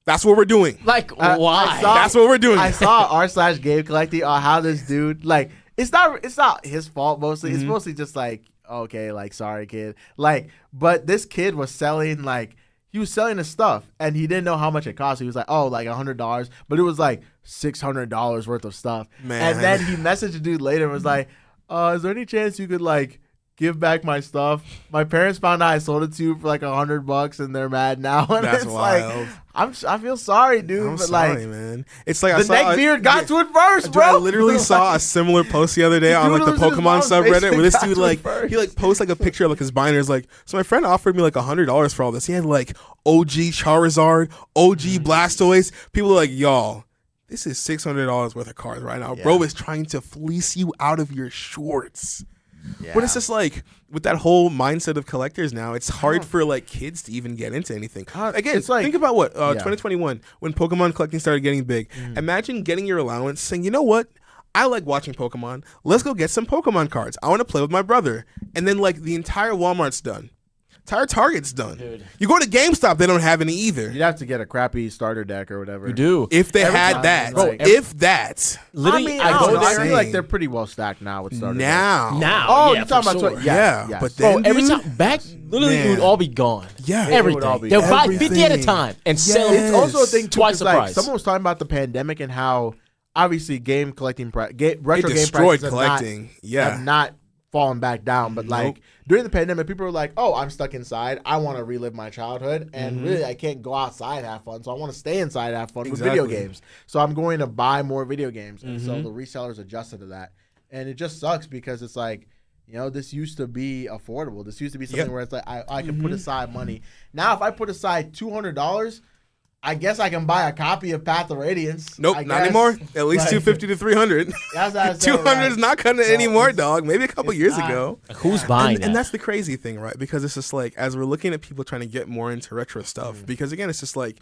That's what we're doing. Like, why? That's what we're doing. I saw r/game collecting on how this dude, like, it's not his fault mostly. It's mostly just like, okay, like, sorry, kid. Like, but this kid was selling, like, he was selling his stuff and he didn't know how much it cost. He was like, oh, like $100, but it was like $600 worth of stuff. Man. And then he messaged a dude later and was like, is there any chance you could, like, give back my stuff? My parents found out I sold it to you for like $100 and they're mad now. And That's it's wild. like, I feel sorry, dude. I'm but sorry, like, man. It's like I the saw neckbeard got to it first, Dude, bro. I literally saw a similar post the other day on like the dude was in his Pokemon mom's subreddit basement, where this got dude to it like first. he like posts like a picture of like his binders like, so my friend offered me like $100 for all this. He had like OG Charizard, OG Blastoise. People are like, y'all, this is $600 worth of cards right now. Yeah. Bro is trying to fleece you out of your shorts. Yeah. But it's just like with that whole mindset of collectors now, it's hard for like kids to even get into anything. Again, it's like- think about what 2021 when Pokemon collecting started getting big. Imagine getting your allowance, saying, you know what? I like watching Pokemon. Let's go get some Pokemon cards. I want to play with my brother. And then like the entire Walmart's done. Entire Target's done. Dude. You go to GameStop, they don't have any either. You'd have to get a crappy starter deck or whatever. You do. If they Every had time, that, like- if that. Literally, I go don't know. I there feel like saying. they're pretty well stacked now with starter decks. Now. Oh, yeah, you're talking for about sure. yes. But Bro, then every dude, time back, literally, Man. it would all be gone. Yeah. It Everything. would all be They'll gone. buy 50 at a Everything. time and sell Yes. it. It's also a thing too, Twice 'cause, the like, price. Someone was talking about the pandemic and how obviously game collecting retro It game destroyed prices collecting. have not fallen back down. But Nope. like during the pandemic, people were like, "Oh, I'm stuck inside. I want to relive my childhood, and really, I can't go outside and have fun. So I want to stay inside and have fun with video Exactly. games. So I'm going to buy more video games." And so the resellers adjusted to that, and it just sucks because it's like, you know, this used to be affordable. This used to be something Yep. where it's like I can put aside money. Now, if I put aside $200, I guess I can buy a copy of Path of Radiance. Nope, I not guess. anymore. At least Like, 250 to 300. That's what I said, 200 is right? not cutting it So anymore, it's- dog. Maybe a couple it's years not. ago. Like, who's buying that? And that's the crazy thing, right? Because it's just like as we're looking at people trying to get more into retro Mm. stuff. Because again, it's just like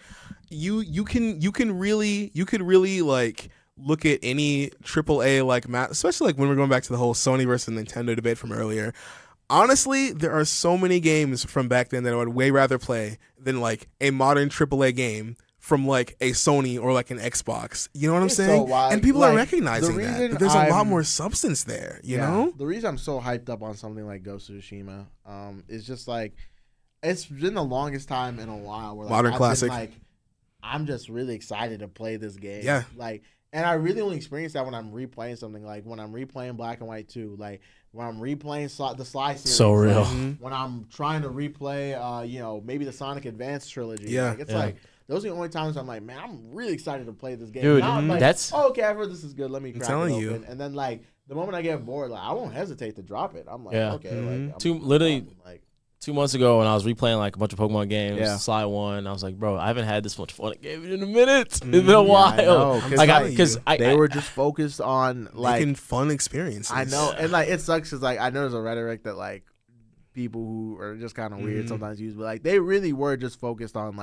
you could really like look at any AAA like especially like when we're going back to the whole Sony versus Nintendo debate from earlier. Honestly, there are so many games from back then that I would way rather play than like a modern AAA game from like a Sony or like an Xbox. You know what I'm It's so saying? wild. And people Like, are recognizing the that. reason There's a lot I'm- more substance there, you Yeah. know? The reason I'm so hyped up on something like Ghost of Tsushima is just like it's been the longest time in a while where like, Modern I've classic. been, like, I'm just really excited to play this game. Yeah. Like, and I really only experience that when I'm replaying something, like when I'm replaying Black and White 2, like when I'm replaying the Sly series. So real. like, when I'm trying to replay, maybe the Sonic Advance trilogy. Yeah. Like, it's Yeah. like those are the only times I'm like, man, I'm really excited to play this game. Dude, Now I'm like, that's- oh, okay, I've heard this is good. Let me crack telling it you. open. And then like the moment I get bored, like I won't hesitate to drop it. I'm like, Yeah. okay, like Literally like 2 months ago when I was replaying like a bunch of Pokemon games, Yeah. Sly 1, I was like, bro, I haven't had this much fun at gaming in a minute. It's been a while. I know, 'cause like, like, because they were just focused on like Making fun experiences. I know, and like it sucks because like I know there's a rhetoric that like people who are just kind of weird sometimes use, but like they really were just focused on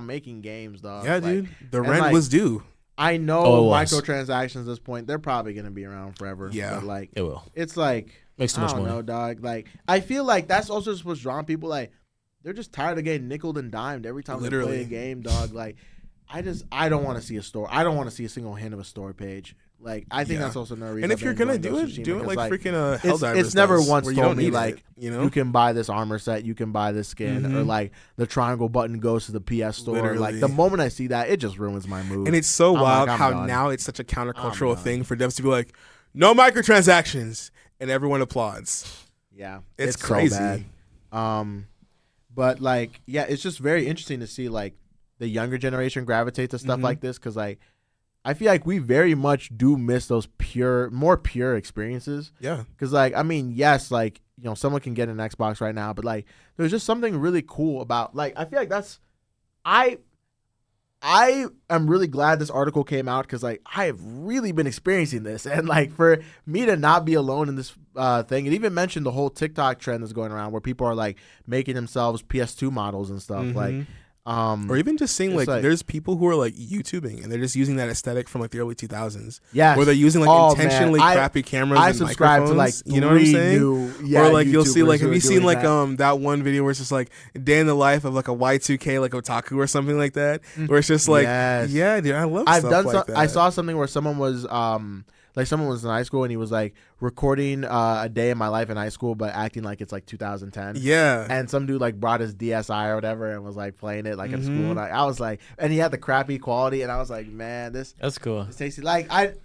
making games, dog. Yeah, Like, dude. The and, rent like, was due. I know Oh, it was. microtransactions at this point they're probably gonna be around forever. Yeah. but like it will. it's like Makes too I much don't money. know, dog. Like I feel like that's also just what's drawing people. Like they're just tired of getting nickeled and dimed every time they Literally. play a game, dog. Like I don't want to see a store. I don't want to see a single hint of a store page. Like I think Yeah. that's also another reason. And if I've you're been gonna enjoying do Ghost it, of do it Tsushima, like 'cause, freaking it's Helldivers never does, once where you told don't me need like it, you know. you can buy this armor set, you can buy this skin, or like the triangle button goes to the PS store. Like Literally. the moment I see that, it just ruins my mood. And it's so I'm like, wild I'm how done. now it's such a countercultural done. thing for devs to be like, no microtransactions, and everyone applauds. yeah, It's so crazy. bad. But like, yeah, it's just very interesting to see like the younger generation gravitate to stuff like this because like I feel like we very much do miss those more pure experiences. Yeah. Because like I mean, yes, like someone can get an Xbox right now, but like there's just something really cool about like I feel like that's I I am really glad this article came out because like I have really been experiencing this, and like for me to not be alone in this thing, it even mentioned the whole TikTok trend that's going around where people are like making themselves PS2 models and stuff. Like, or even just seeing like, like there's people who are like YouTubing and they're just using that aesthetic from like the early 2000s. Yes. Where they're using like intentionally man. crappy cameras. I and subscribe to like you know what I'm saying? Or like you'll see like, YouTubers have you seen doing like that. that one video where it's just like day in the life of like a Y2K like otaku or something like that, where it's just like, Yes. yeah, dude, I love I've stuff done like that. I saw something where someone was like someone was in high school and he was like recording a day in my life in high school but acting like it's like 2010. Yeah. And some dude like brought his DSi or whatever and was like playing it like in school, and I was like, and he had the crappy quality, and I was like, man, That's cool. this tasty. Like I've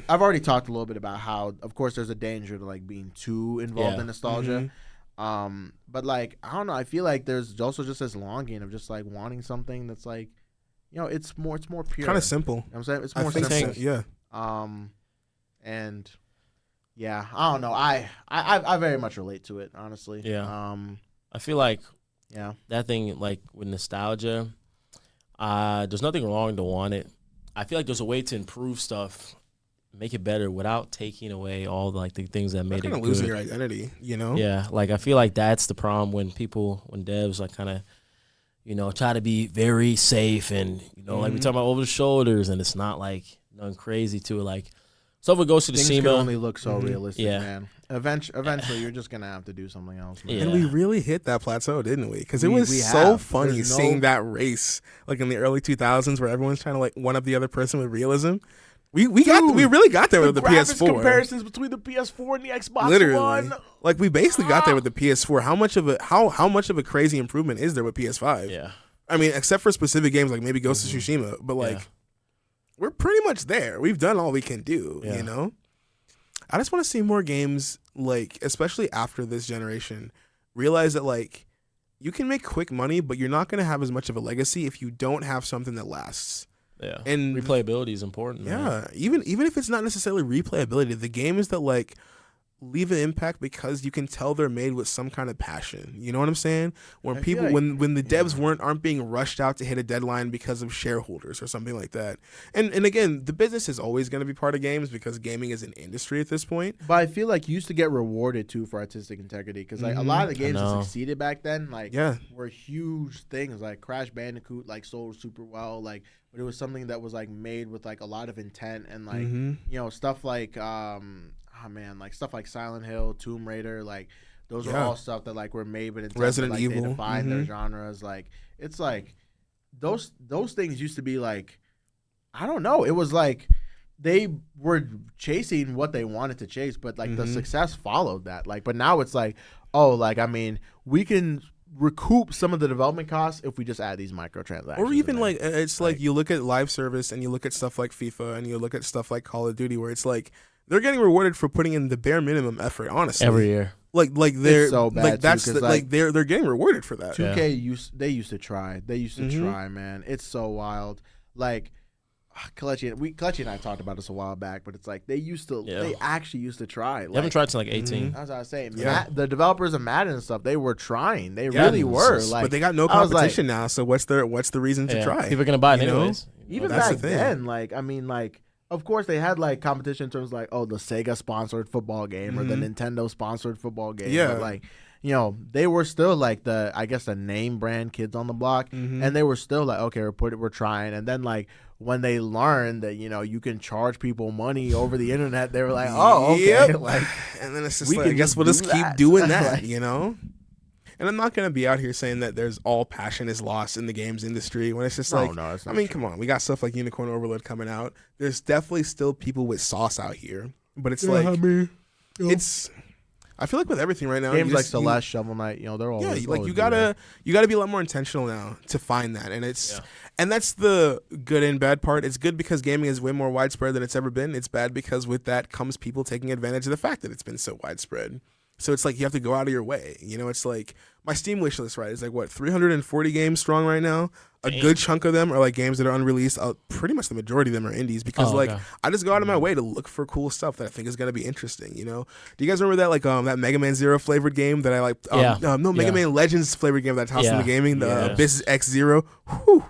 already talked a little bit about how of course there's a danger to like being too involved in nostalgia. But like I don't know, I feel like there's also just this longing of just like wanting something that's like, you know, it's more pure. Kind of simple. You know what I'm saying? It's I more think simple. so, yeah. And yeah, I don't know. I very much relate to it, honestly. Yeah. I feel like Yeah. that thing, like with nostalgia, there's nothing wrong to want it. I feel like there's a way to improve stuff, make it better without taking away all like the things that made it Kind of good. losing your identity, you know? Yeah, like I feel like that's the problem when devs like kind of, you know, try to be very safe and, you know, like we talk about over the shoulders, and it's not like nothing crazy to it. Like stuff with Ghost of Things can Tsushima. only look so realistic, Yeah. man. Eventually, you're just gonna have to do something else, man. Yeah. And we really hit that plateau, didn't we? Because it We was so have. funny There's seeing no- that race, like in the early 2000s, where everyone's trying to like one up the other person with realism. We really got there with the graphics PS4. comparisons between the PS4 and the Xbox Literally, One. like we basically got there with the PS4. How much of a crazy improvement is there with PS5? Yeah. I mean, except for specific games like maybe Ghost of Tsushima, but like we're pretty much there. We've done all we can do, Yeah. you know? I just want to see more games, like, especially after this generation, realize that, like, you can make quick money, but you're not going to have as much of a legacy if you don't have something that lasts. Yeah. And replayability is important, man. yeah, even if it's not necessarily replayability, the games that, like, leave an impact because you can tell they're made with some kind of passion. You know what I'm saying? When I people, feel like- when the devs aren't being rushed out to hit a deadline because of shareholders or something like that. And again, the business is always going to be part of games because gaming is an industry at this point. But I feel like you used to get rewarded too for artistic integrity because like a lot of the games that know. succeeded back then, like Yeah. were huge things. Like Crash Bandicoot, like sold super well. Like, but it was something that was like made with like a lot of intent and like you know stuff like like stuff like Silent Hill, Tomb Raider, like those are all stuff that like were made with intent. Resident but, like, Evil. they define their genres. Like it's like those things used to be like I don't know. It was like they were chasing what they wanted to chase, but like the success followed that. Like, but now it's like, oh, like I mean, we can recoup some of the development costs if we just add these microtransactions. Or even in there. like it's like you look at live service and you look at stuff like FIFA and you look at stuff like Call of Duty where it's like they're getting rewarded for putting in the bare minimum effort, honestly. Every year. Like they're so bad, like too, that's 'cause, the, like they're getting rewarded for that. 2K used to try. They used to try, man. It's so wild. Like Kelechi and I talked about this a while back, but it's like they actually used to try. You haven't tried since like 18. That's what I was saying. Yeah. The developers of Madden and stuff, they were trying. They really were. Like, but they got no I was like- competition now, so what's the reason to Yeah. try? People are gonna buy it You know? anyways. Even that's back the thing. then, like I mean, like of course they had like competition in terms of like the Sega sponsored football game or the Nintendo sponsored football game. Yeah. But like they were still like the name brand kids on the block, and they were still like okay, we're trying. And then like when they learned that you can charge people money over the internet, they were like oh okay, Yep. like and then it's just we like I can guess just we'll just do keep that. doing that, Like- you know? And I'm not gonna be out here saying that there's all passion is lost in the games industry when it's just like no, it's not I mean, true. come on, we got stuff like Unicorn Overload coming out. There's definitely still people with sauce out here, but it's like it's. I feel like with everything right now, games you like just- you- Celeste, Shovel Knight, they're all yeah, like you gotta be a lot more intentional now to find that, and and that's the good and bad part. It's good because gaming is way more widespread than it's ever been. It's bad because with that comes people taking advantage of the fact that it's been so widespread. So it's like you have to go out of your way. It's like my Steam wish list, right? Is like what 340 games strong right now. A good chunk of them are like games that are unreleased. Pretty much the majority of them are indies because I just go out of my way to look for cool stuff that I think is gonna be interesting. Do you guys remember that that Mega Man Zero flavored game that I like? Mega Man Legends flavored game that I tossed in the gaming. The Abyss X Zero. Whew,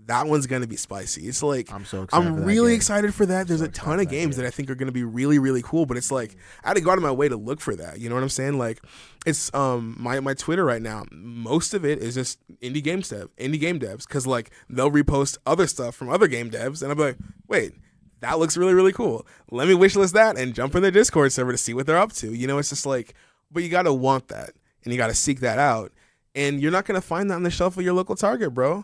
that one's gonna be spicy. It's like I'm so excited. I'm for that really game. excited for that. There's So a ton excited of for that games game. that I think are gonna be really, really cool. But it's like I had to go out of my way to look for that. You know what I'm saying? Like it's my Twitter right now. Most of it is just indie game devs, because like they'll repost other stuff from other game devs, and I'll be like, wait, that looks really, really cool. Let me wishlist that and jump in their Discord server to see what they're up to. You know, it's just like, but you gotta want that and you gotta seek that out, and you're not gonna find that on the shelf of your local Target, bro.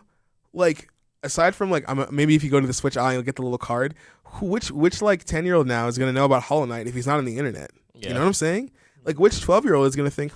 Like. Aside from like, maybe if you go to the Switch aisle, you'll get the little card. Which like 10-year-old now is gonna know about Hollow Knight if he's not on the internet? Yeah. You know what I'm saying? Like, which 12-year-old is gonna think,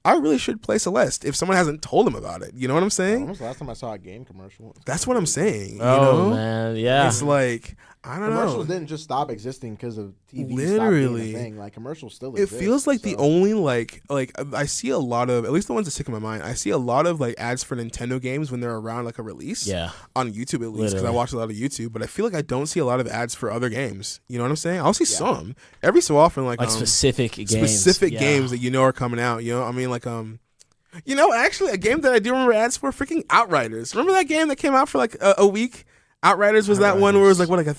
I really should play Celeste if someone hasn't told him about it? You know what I'm saying? When was the last time I saw a game commercial? That's what I'm saying. You Oh know? man, yeah. It's like I don't Commercials know. didn't just stop existing because of TV. Literally. Stopped being a thing. Like commercials still It exist. feels like the so. only like I see a lot of, at least the ones that stick in my mind, I see a lot of like ads for Nintendo games when they're around like a release. Yeah. On YouTube at least, because I Literally. watch a lot of YouTube, but I feel like I don't see a lot of ads for other games. You know what I'm saying? I'll see some every so often, like specific games. specific Yeah. games that you know are coming out. You know, I mean, like you know, actually, a game that I do remember ads for, freaking Outriders. Remember that game that came out for like a week? Outriders was that one where it was like what, like a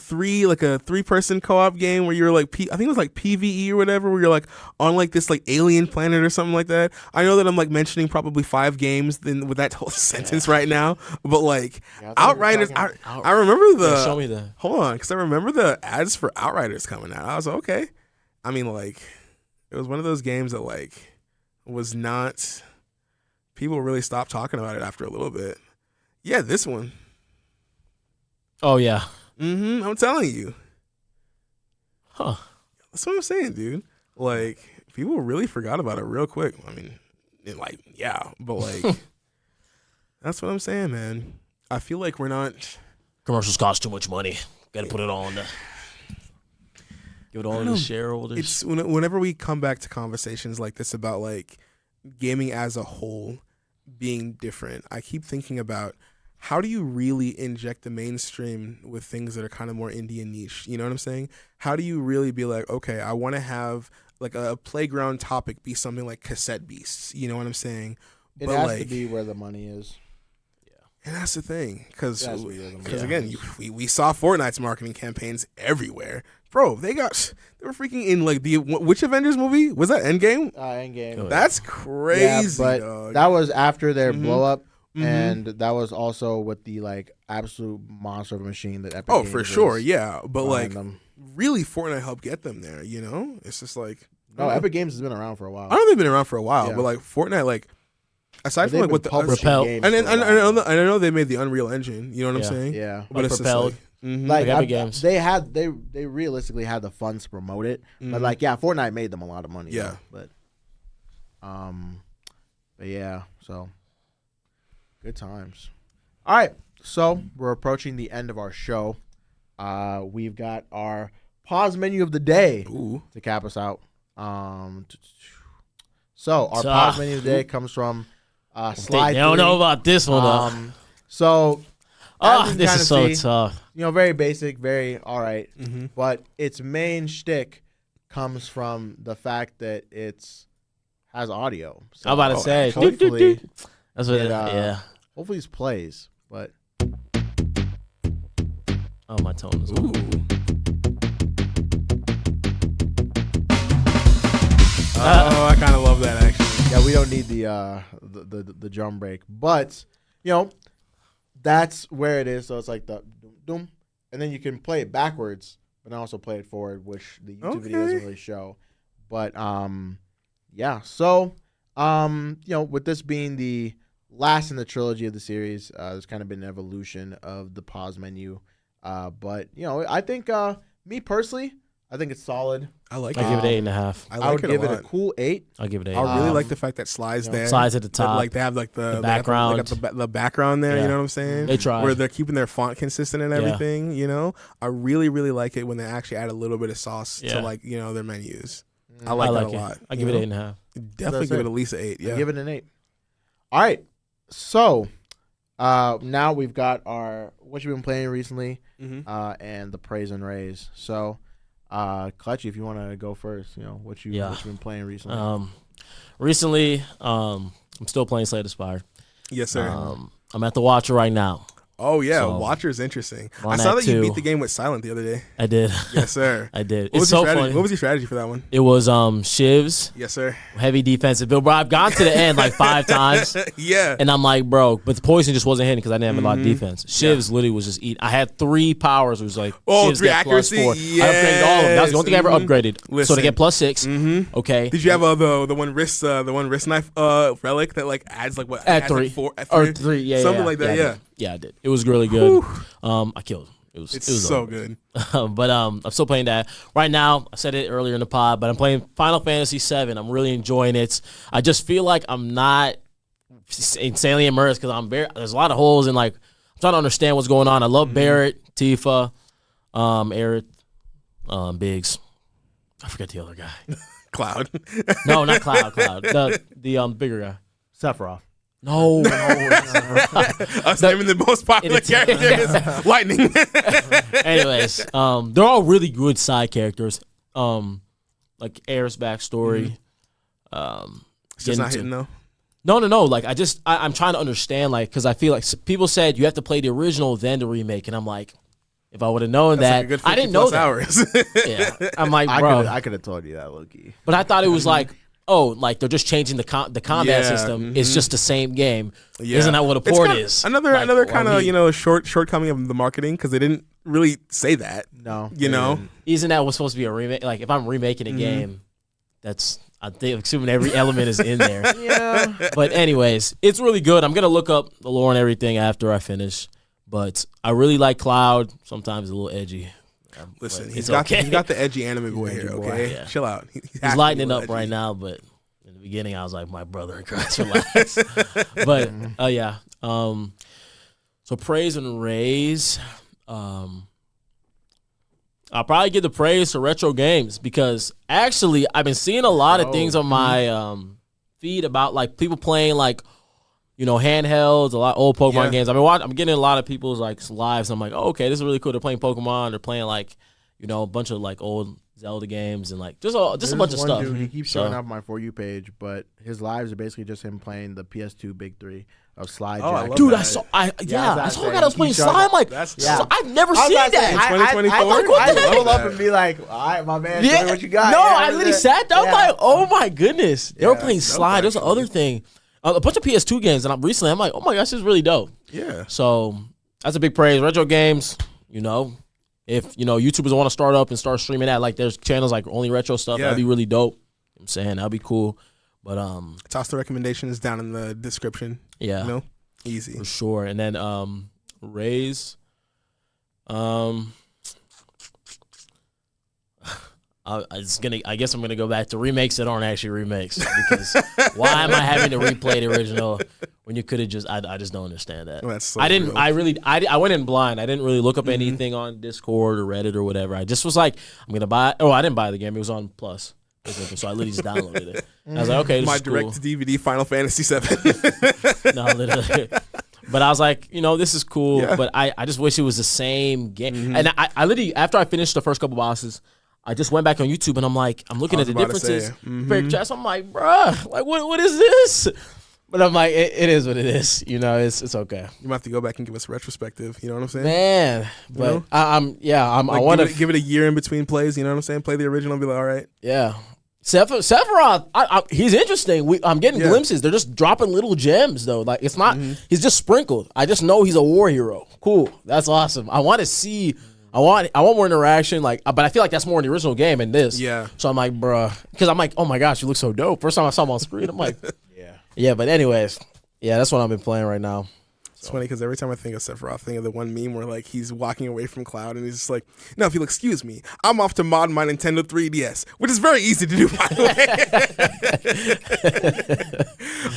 three-person co-op game where you were like I think it was like PvE or whatever, where you're like on like this like alien planet or something like that. I know that I'm like mentioning probably 5 games with that whole sentence right now, but like Outriders, I remember the. Show me the. Hold on, because I remember the ads for Outriders coming out. I was like, okay. I mean, like, it was one of those games that like was not. People really stopped talking about it after a little bit. Yeah, this one. Oh yeah. I'm telling you. Huh. That's what I'm saying, dude. Like, people really forgot about it real quick. I mean, but like, that's what I'm saying, man. I feel like we're not. Commercials cost too much money. Got to put it all in the. Give it all to the shareholders. It's whenever we come back to conversations like this about like gaming as a whole being different, I keep thinking about how do you really inject the mainstream with things that are kind of more indie and niche? You know what I'm saying? How do you really be like, okay, I want to have like a playground topic be something like Cassette Beasts? You know what I'm saying? It has to be where the money is. And that's the thing, because Yeah. again, we saw Fortnite's marketing campaigns everywhere, bro. They were freaking in like which Avengers movie was that? Endgame. Endgame. That's crazy. Yeah, but dog. that was after their Mhm. blow up, Mhm. and that was also with the like absolute monster of a machine that Epic. Oh, Games for sure, is yeah. But like, behind them. really, Fortnite helped get them there. You know, it's just like No, Epic Games has been around for a while. I know they've been around for a while, Yeah. but like Fortnite, like aside But from like they've what been the publishing Propel. games and for a I while. know they made the Unreal Engine. You know what I'm Yeah. saying? Yeah. But it's Propelled. just like, Like Epic Games. they realistically had the funds to promote it, but like Fortnite made them a lot of money. Yeah. though, but yeah, so good times. All right, so we're approaching the end of our show. We've got our pause menu of the day ooh, to cap us out. So our pause menu of the day comes from Slide. They don't know about this one though. So as you can This kinda is so see, tough. very basic, very all right. Mm-hmm. But its main shtick comes from the fact that has audio. So I'm about to say. hopefully, That's what. it, hopefully this plays. But Oh, my tone is Ooh. Oh, I kind of love that actually. yeah, we don't need the drum break. But that's where it is. So it's like the doom, doom, and then you can play it backwards, but then also play it forward, which the YouTube video doesn't Okay. really show. But yeah. So with this being the last in the trilogy of the series, there's kind of been an evolution of the pause menu. But I think me personally, I think it's solid. I like I it. give it 8.5. I I like would it give a it lot. a cool 8. I'll give it 8. I really Um, like the fact that slides there. Slides at the That, top. like they have like the background. they got the background there. Yeah. You know what I'm saying? They tried. Where they're keeping their font consistent and Yeah. everything. You know, I really like it when they actually add a little bit of sauce Yeah. to like their menus. I I like like that it. a lot. I give it 8.5. Definitely That's give it. it at least an 8. Yeah. Give it an 8. All right. So now we've got our what you've been playing recently, Mm-hmm. and the praise and raise. So, Kelechi, if you want to go first, what you've been playing recently. Recently, I'm still playing Slay the Spire. Yes, sir. I'm at the Watcher right now. Oh yeah, So, Watcher's interesting. on I saw that that you too. beat the game with Silent the other day. I did. Yes, sir. I did. What It's was so your strategy? funny. What was your strategy for that one? It was Shivs, Yes, sir. heavy defensive build. Bro, I've gone to the end like 5 times. Yeah. And I'm like, bro, but the poison just wasn't hitting because I didn't have a lot of defense. Shivs literally was just eating. I had 3 powers. It was like, Shivs 3 get accuracy. +4. I upgraded all of them. That was the only thing I ever upgraded. So Listen. to get +6. Okay. Did you have the one wrist knife relic that like adds like what? At adds, 3. like 4, at Or 3? 3, yeah. Something yeah, like that, yeah. I did. It was really good. I killed him. It was so over. good. But I'm still playing that right now. I said it earlier in the pod, but I'm playing Final Fantasy VII. I'm really enjoying it. I just feel like I'm not insanely immersed because there's a lot of holes and like I'm trying to understand what's going on. I love Barrett, Tifa, Aerith, Biggs. I forget the other guy. Cloud. No, not Cloud. The bigger guy. Sephiroth. No. Us naming the most popular character is Lightning. Anyways, they're all really good side characters. Like Aerith's backstory. It's just not hitting though. No. Like I'm trying to understand, like, because I feel like people said you have to play the original then the remake, and I'm like, if I would have known That's that, like a good I didn't know 50+ that. hours. Yeah, I'm like, bro, I could have told you that, Loki. but I thought it was like, oh, like they're just changing the combat Yeah, system. It's just the same game. Yeah. Isn't that what a It's port kinda- is? Another Like, another or kind of we- shortcoming of the marketing because they didn't really say that. No. You know. Isn't that what's supposed to be a remake? Like if I'm remaking a game, that's I think assuming every element is in there. Yeah. But anyways, it's really good. I'm gonna look up the lore and everything after I finish. But I really like Cloud. Sometimes a little edgy. Listen, But he's it's got the edgy anime boy here. boy, Okay, yeah. chill out. He's lighting up right now, but in the beginning I was like, my brother in Christ, relax. But yeah. So praise and raise. I'll probably give the praise to retro games because actually I've been seeing a lot of things on my feed about like people playing like, you know, handhelds, a lot of old Pokemon Yeah. games. I'm getting a lot of people's like lives. I'm like, oh, okay, this is really cool. They're playing Pokemon. They're playing like, you know, a bunch of like old Zelda games and like just a There's bunch of one stuff. Dude, he keeps So- showing up on my For You page, but his lives are basically just him playing the PS2 Big 3 of Slide Oh, I Jack. love Dude, that. I saw Yeah, I that's saw a it. guy that was He playing showed slime. up. Like, That's Yeah. I've never I was seen about to say, that. I- 2024? I Like, what the would heck? pull up and be like, all right, my man, show me what you got. No, Yeah, I literally sat there. I'm yeah. like, oh my goodness. They were Yeah, playing it's dope, slide. There's the actually. other thing. A bunch of PS2 games, and I'm like, oh my gosh, this is really dope. Yeah. So that's a big praise. Retro games, you know, if you know YouTubers want to start up and start streaming that, like there's channels like only retro stuff. Yeah. That'd be really dope. I'm saying that'd be cool. But Toss the recommendations down in the description. yeah, You know, easy. for sure. And then raise. I guess I'm gonna go back to remakes that aren't actually remakes because why am I having to replay the original when you could have just? I just don't understand that. That's so I didn't. real. I went in blind. I didn't really look up anything on Discord or Reddit or whatever. I just was like, I'm gonna buy. Oh, I didn't buy the game. It was on Plus, so I literally just downloaded it. I was like, okay, this My is cool. direct to DVD Final Fantasy VII. No, literally. But I was like, you know, this is cool. Yeah. But I just wish it was the same game. And I literally, after I finished the first couple bosses, I just went back on YouTube and I'm like, I'm looking I at was the about to say, differences. Compared to chess, I'm like, bruh, like what is this? But I'm like, it is what it is. You know, it's okay. You might have to go back and give us a retrospective. You know what I'm saying? Man, but know? I Like, want to give it a year in between plays. You know what I'm saying? Play the original and be like, all right. yeah. Sephiroth, he's interesting. I'm getting Yeah. glimpses. They're just dropping little gems though. Like it's not. He's just sprinkled. I just know he's a war hero. Cool. That's awesome. I want to see. I want more interaction. Like, but I feel like that's more in the original game than this. Yeah. So I'm like, bruh, because I'm like, oh my gosh, you look so dope. First time I saw him on screen, I'm like, Yeah. yeah. But anyways, yeah, that's what I've been playing right now. It's funny because every time I think of Sephiroth, I think of the one meme where like he's walking away from Cloud and he's just like, "No, if you'll excuse me, I'm off to mod my Nintendo 3DS," which is very easy to do, by the way.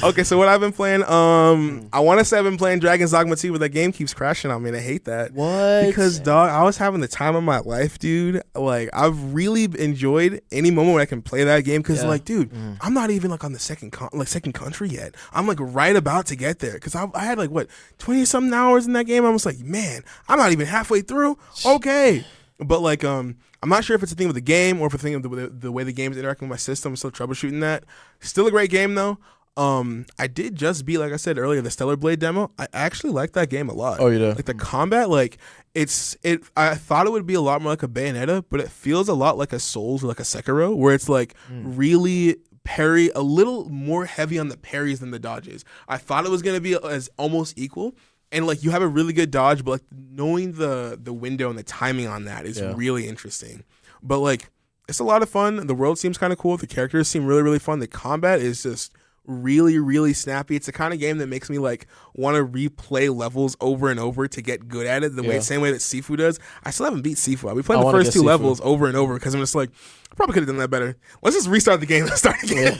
Okay, so what I've been playing, I want to say I've been playing Dragon's Dogma 2, but that game keeps crashing on me, and I hate that. What? Because dog, I was having the time of my life, dude. Like I've really enjoyed any moment where I can play that game because, Yeah. like, dude, I'm not even like on the second country yet. I'm like right about to get there because I had like what 20-something hours in that game. I was like, man, I'm not even halfway through. Okay, but like, I'm not sure if it's a thing with the game or if it's a thing of the way the game's interacting with my system. I'm still troubleshooting that. Still a great game though. I did just beat, like I said earlier, the Stellar Blade demo. I actually like that game a lot. Oh, you do? Like the combat, like I thought it would be a lot more like a Bayonetta, but it feels a lot like a Souls or like a Sekiro, where it's like really parry, a little more heavy on the parries than the dodges. I thought it was gonna be as almost equal. And like you have a really good dodge, but like knowing the window and the timing on that is really interesting. But like it's a lot of fun. The world seems kind of cool. The characters seem really, really fun. The combat is just really, really snappy. It's the kind of game that makes me like want to replay levels over and over to get good at it. Same way that Sifu does. I still haven't beat Sifu. I've been playing the first 2 levels over and over because I'm just like, I probably could have done that better. Let's just restart the game and start again.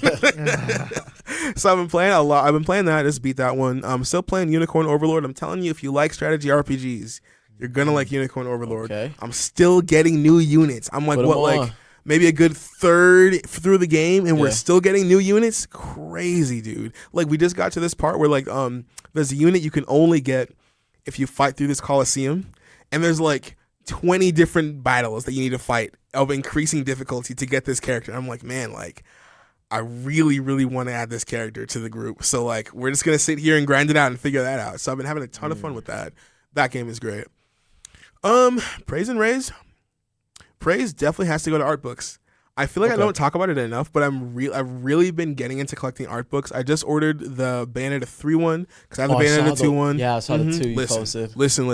So I've been playing a lot. I've been playing that. I just beat that one. I'm still playing Unicorn Overlord. I'm telling you, if you like strategy RPGs, you're gonna like Unicorn Overlord. Okay. I'm still getting new units. I'm like, maybe a good third through the game, and we're still getting new units. Crazy, dude. Like we just got to this part where like there's a unit you can only get if you fight through this Coliseum, and there's like 20 different battles that you need to fight of increasing difficulty to get this character. I'm like, man, like I really, really want to add this character to the group. So like we're just gonna sit here and grind it out and figure that out. So I've been having a ton of fun with that. That game is great. Praise and raise. Praise definitely has to go to art books. I feel like I don't talk about it enough, but I've really been getting into collecting art books. I just ordered the Bayonetta 3 one because I have the Bayonetta 2 one. Yeah, I saw the 2 you posted. Listen.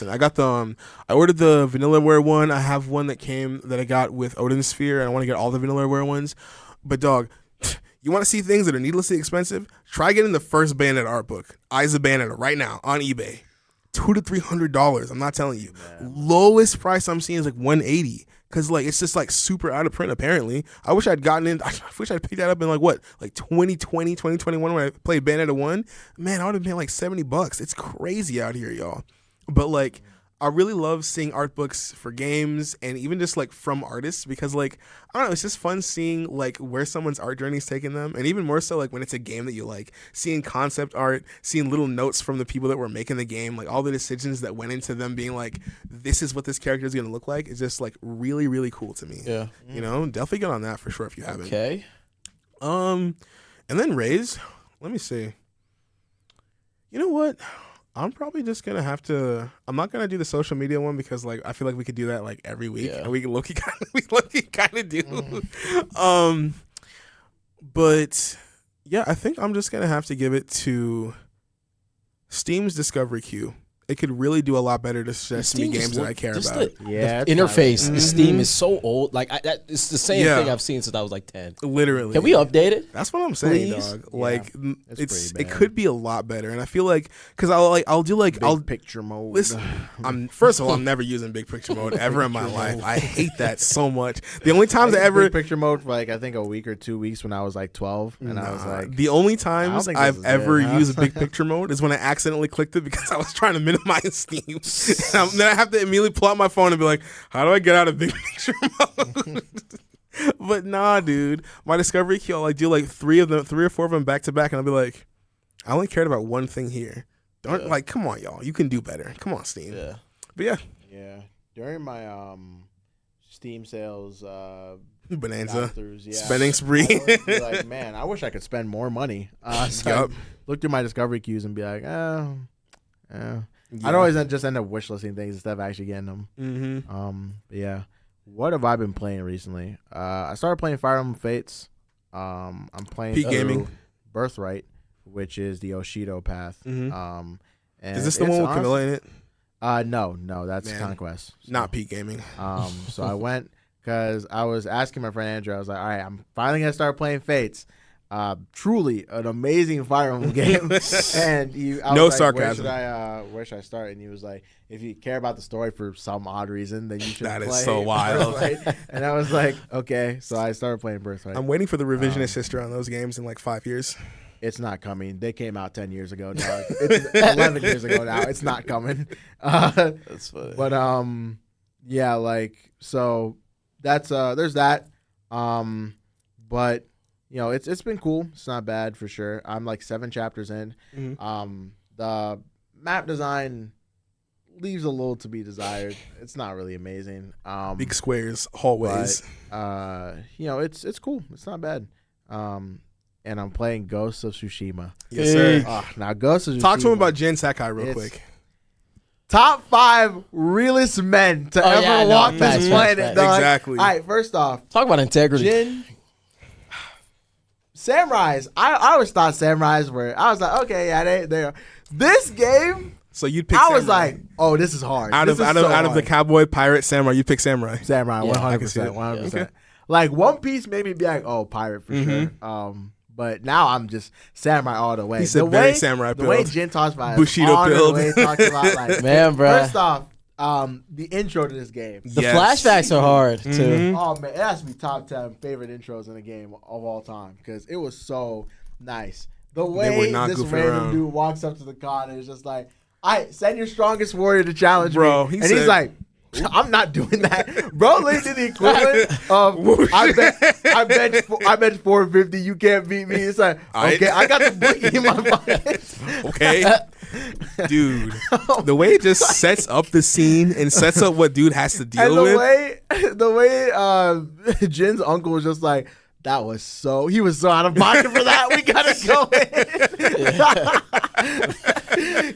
I got the I ordered the Vanillaware one. I have one that I got with Odin Sphere, and I want to get all the Vanillaware ones. But dog, you want to see things that are needlessly expensive? Try getting the first Bayonetta art book, Eyes of Bayonetta, right now on eBay. $200 to $300. I'm not telling you. Lowest price I'm seeing is like $180 because like it's just like super out of print. Apparently, I wish I'd gotten in. I wish I'd picked that up in like 2020, 2021 when I played Bayonetta 1. Man, I would have been like $70. It's crazy out here, y'all. But like, I really love seeing art books for games and even just like from artists because like I don't know, it's just fun seeing like where someone's art journey's taken them, and even more so like when it's a game that you like, seeing concept art, seeing little notes from the people that were making the game, like all the decisions that went into them being like, this is what this character is gonna look like. It's just like really, really cool to me. Yeah, you know, definitely get on that for sure if you haven't. Okay. And then raise. Let me see. You know what? I'm probably just gonna have to. I'm not gonna do the social media one because like I feel like we could do that like every week, and we low-key kind of do. But yeah, I think I'm just gonna have to give it to Steam's Discovery Queue. It could really do a lot better to suggest me games that I care about. The interface, the Steam is so old. Like it's the same thing I've seen since I was like 10. Literally, can we update it? That's what I'm saying, dog. Yeah, like it could be a lot better, and I feel like because I'll do like big picture mode. Listen, first of all, I'm never using big picture mode ever in my life. I hate that so much. The only times I ever big picture mode for like I think a week or 2 weeks when I was like 12, and I was like, the only times I've ever used big picture mode is when I accidentally clicked it because I was trying to minimize Steam. And then I have to immediately pull out my phone and be like, how do I get out of big picture mode? But nah, dude. My Discovery Queue, I'll like do like 3 or 4 of them back to back, and I'll be like, I only cared about one thing here. Like, come on, y'all. You can do better. Come on, Steam. Yeah. But yeah. Yeah. During my Steam sales Bonanza spending spree. Like, man, I wish I could spend more money. So I look through my Discovery queues and be like, I'd always just end up wishlisting things instead of actually getting them. But yeah. What have I been playing recently? I started playing Fire Emblem Fates. I'm playing Peak Gaming Birthright, which is the Oshido path. And is this the one with Camilla in it? No, that's Conquest. So, not Peak Gaming. So I went because I was asking my friend Andrew. I was like, all right, I'm finally gonna start playing Fates. Truly an amazing Fire Emblem game. And I was no like, sarcasm. Where should I start? And he was like, if you care about the story for some odd reason, then you should play. That is so wild. And I was like, okay. So I started playing Birthright. I'm waiting for the revisionist history on those games in like 5 years. It's not coming. They came out 10 years ago, dog. It's 11 years ago now. It's not coming. That's funny. But yeah, like so that's there's that. But you know, it's been cool. It's not bad for sure. I'm like 7 chapters in. The map design leaves a little to be desired. It's not really amazing. Big squares, hallways. But, you know, it's cool. It's not bad. and I'm playing Ghost of Tsushima. Yes, sir. Now Ghost of Tsushima. Talk to him about Jin Sakai real It's- quick. Top 5 realest men to ever yeah, no, walk facts, this facts, planet, facts. dog. Exactly. All right, first off, Talk about integrity. Jin. Samurais. I always thought samurais were. I was like, okay, yeah, they are. This game, So you'd pick I was Samurai. like, oh, this is hard. out This of is out so of out of the hard. cowboy pirate samurai, you pick samurai. Samurai, Yeah, 100%, it. 100%. Okay. Like One Piece made me be like, oh, pirate for sure. But now I'm just samurai all the way. He said the very way, samurai The way build. Jin talks about Bushido honor, build. the way he talks about like Man, bruh. First off, the intro to this game. The Yes. flashbacks are hard too. Mhm. Oh man, it has to be top 10 favorite intros in a game of all time because it was so nice. The were way not this goofing random around. dude walks up to the con and is just like, "I send your strongest warrior to challenge Bro, me," he and he's said- like, "I'm not doing that, bro." Literally did the equivalent of I bet 450. You can't beat me. It's like, okay, I got the boogie in my pocket. Okay. Dude, the way it just sets up the scene and sets up what dude has to And deal with. the way Jin's uncle was just like, that was so. He was so out of pocket for that. We gotta go in.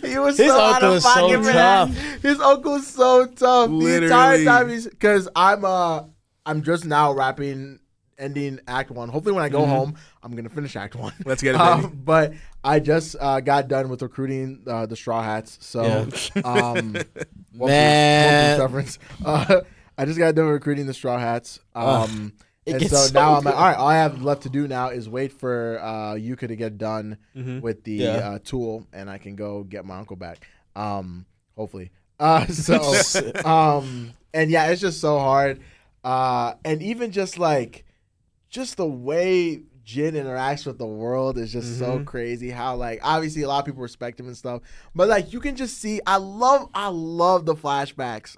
He was His so out uncle of is so pocket for tough. that. His uncle's so tough. Literally. The entire time he's because I'm just now ending Act 1. Hopefully, when I go home, I'm gonna finish Act 1. Let's get it, baby. But I just got done with recruiting the Straw Hats. So, One Piece reference. I just got done with recruiting the Straw Hats. It And gets so so now I'm good. like, all right, all I have left to do now is wait for Yuka to get done with the tool, and I can go get my uncle back. Hopefully. And yeah, it's just so hard. And even just the way Jin interacts with the world is just so crazy. How like obviously a lot of people respect him and stuff, but like you can just see. I love the flashbacks.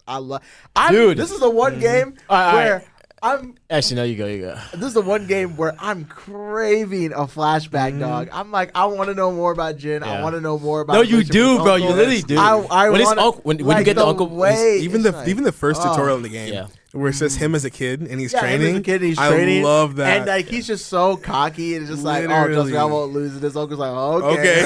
Dude. This is the one game All where right. I'm. Actually, no, you go, you go. This is the one game where I'm craving a flashback, dog. I'm like, I want to know more about Jin. I Yeah. want to know more about. No, his you relationship do, with bro. Uncle. You literally do. I when his wanna- uncle, when you like, get the uncle, way, even it's the like, first oh. tutorial in the game, Yeah. where it says him as a kid and he's Yeah, him training. as a kid, he's training. I love that. And like he's just so cocky and it's just like, oh, trust me, Literally. I won't lose. And his uncle's like, okay.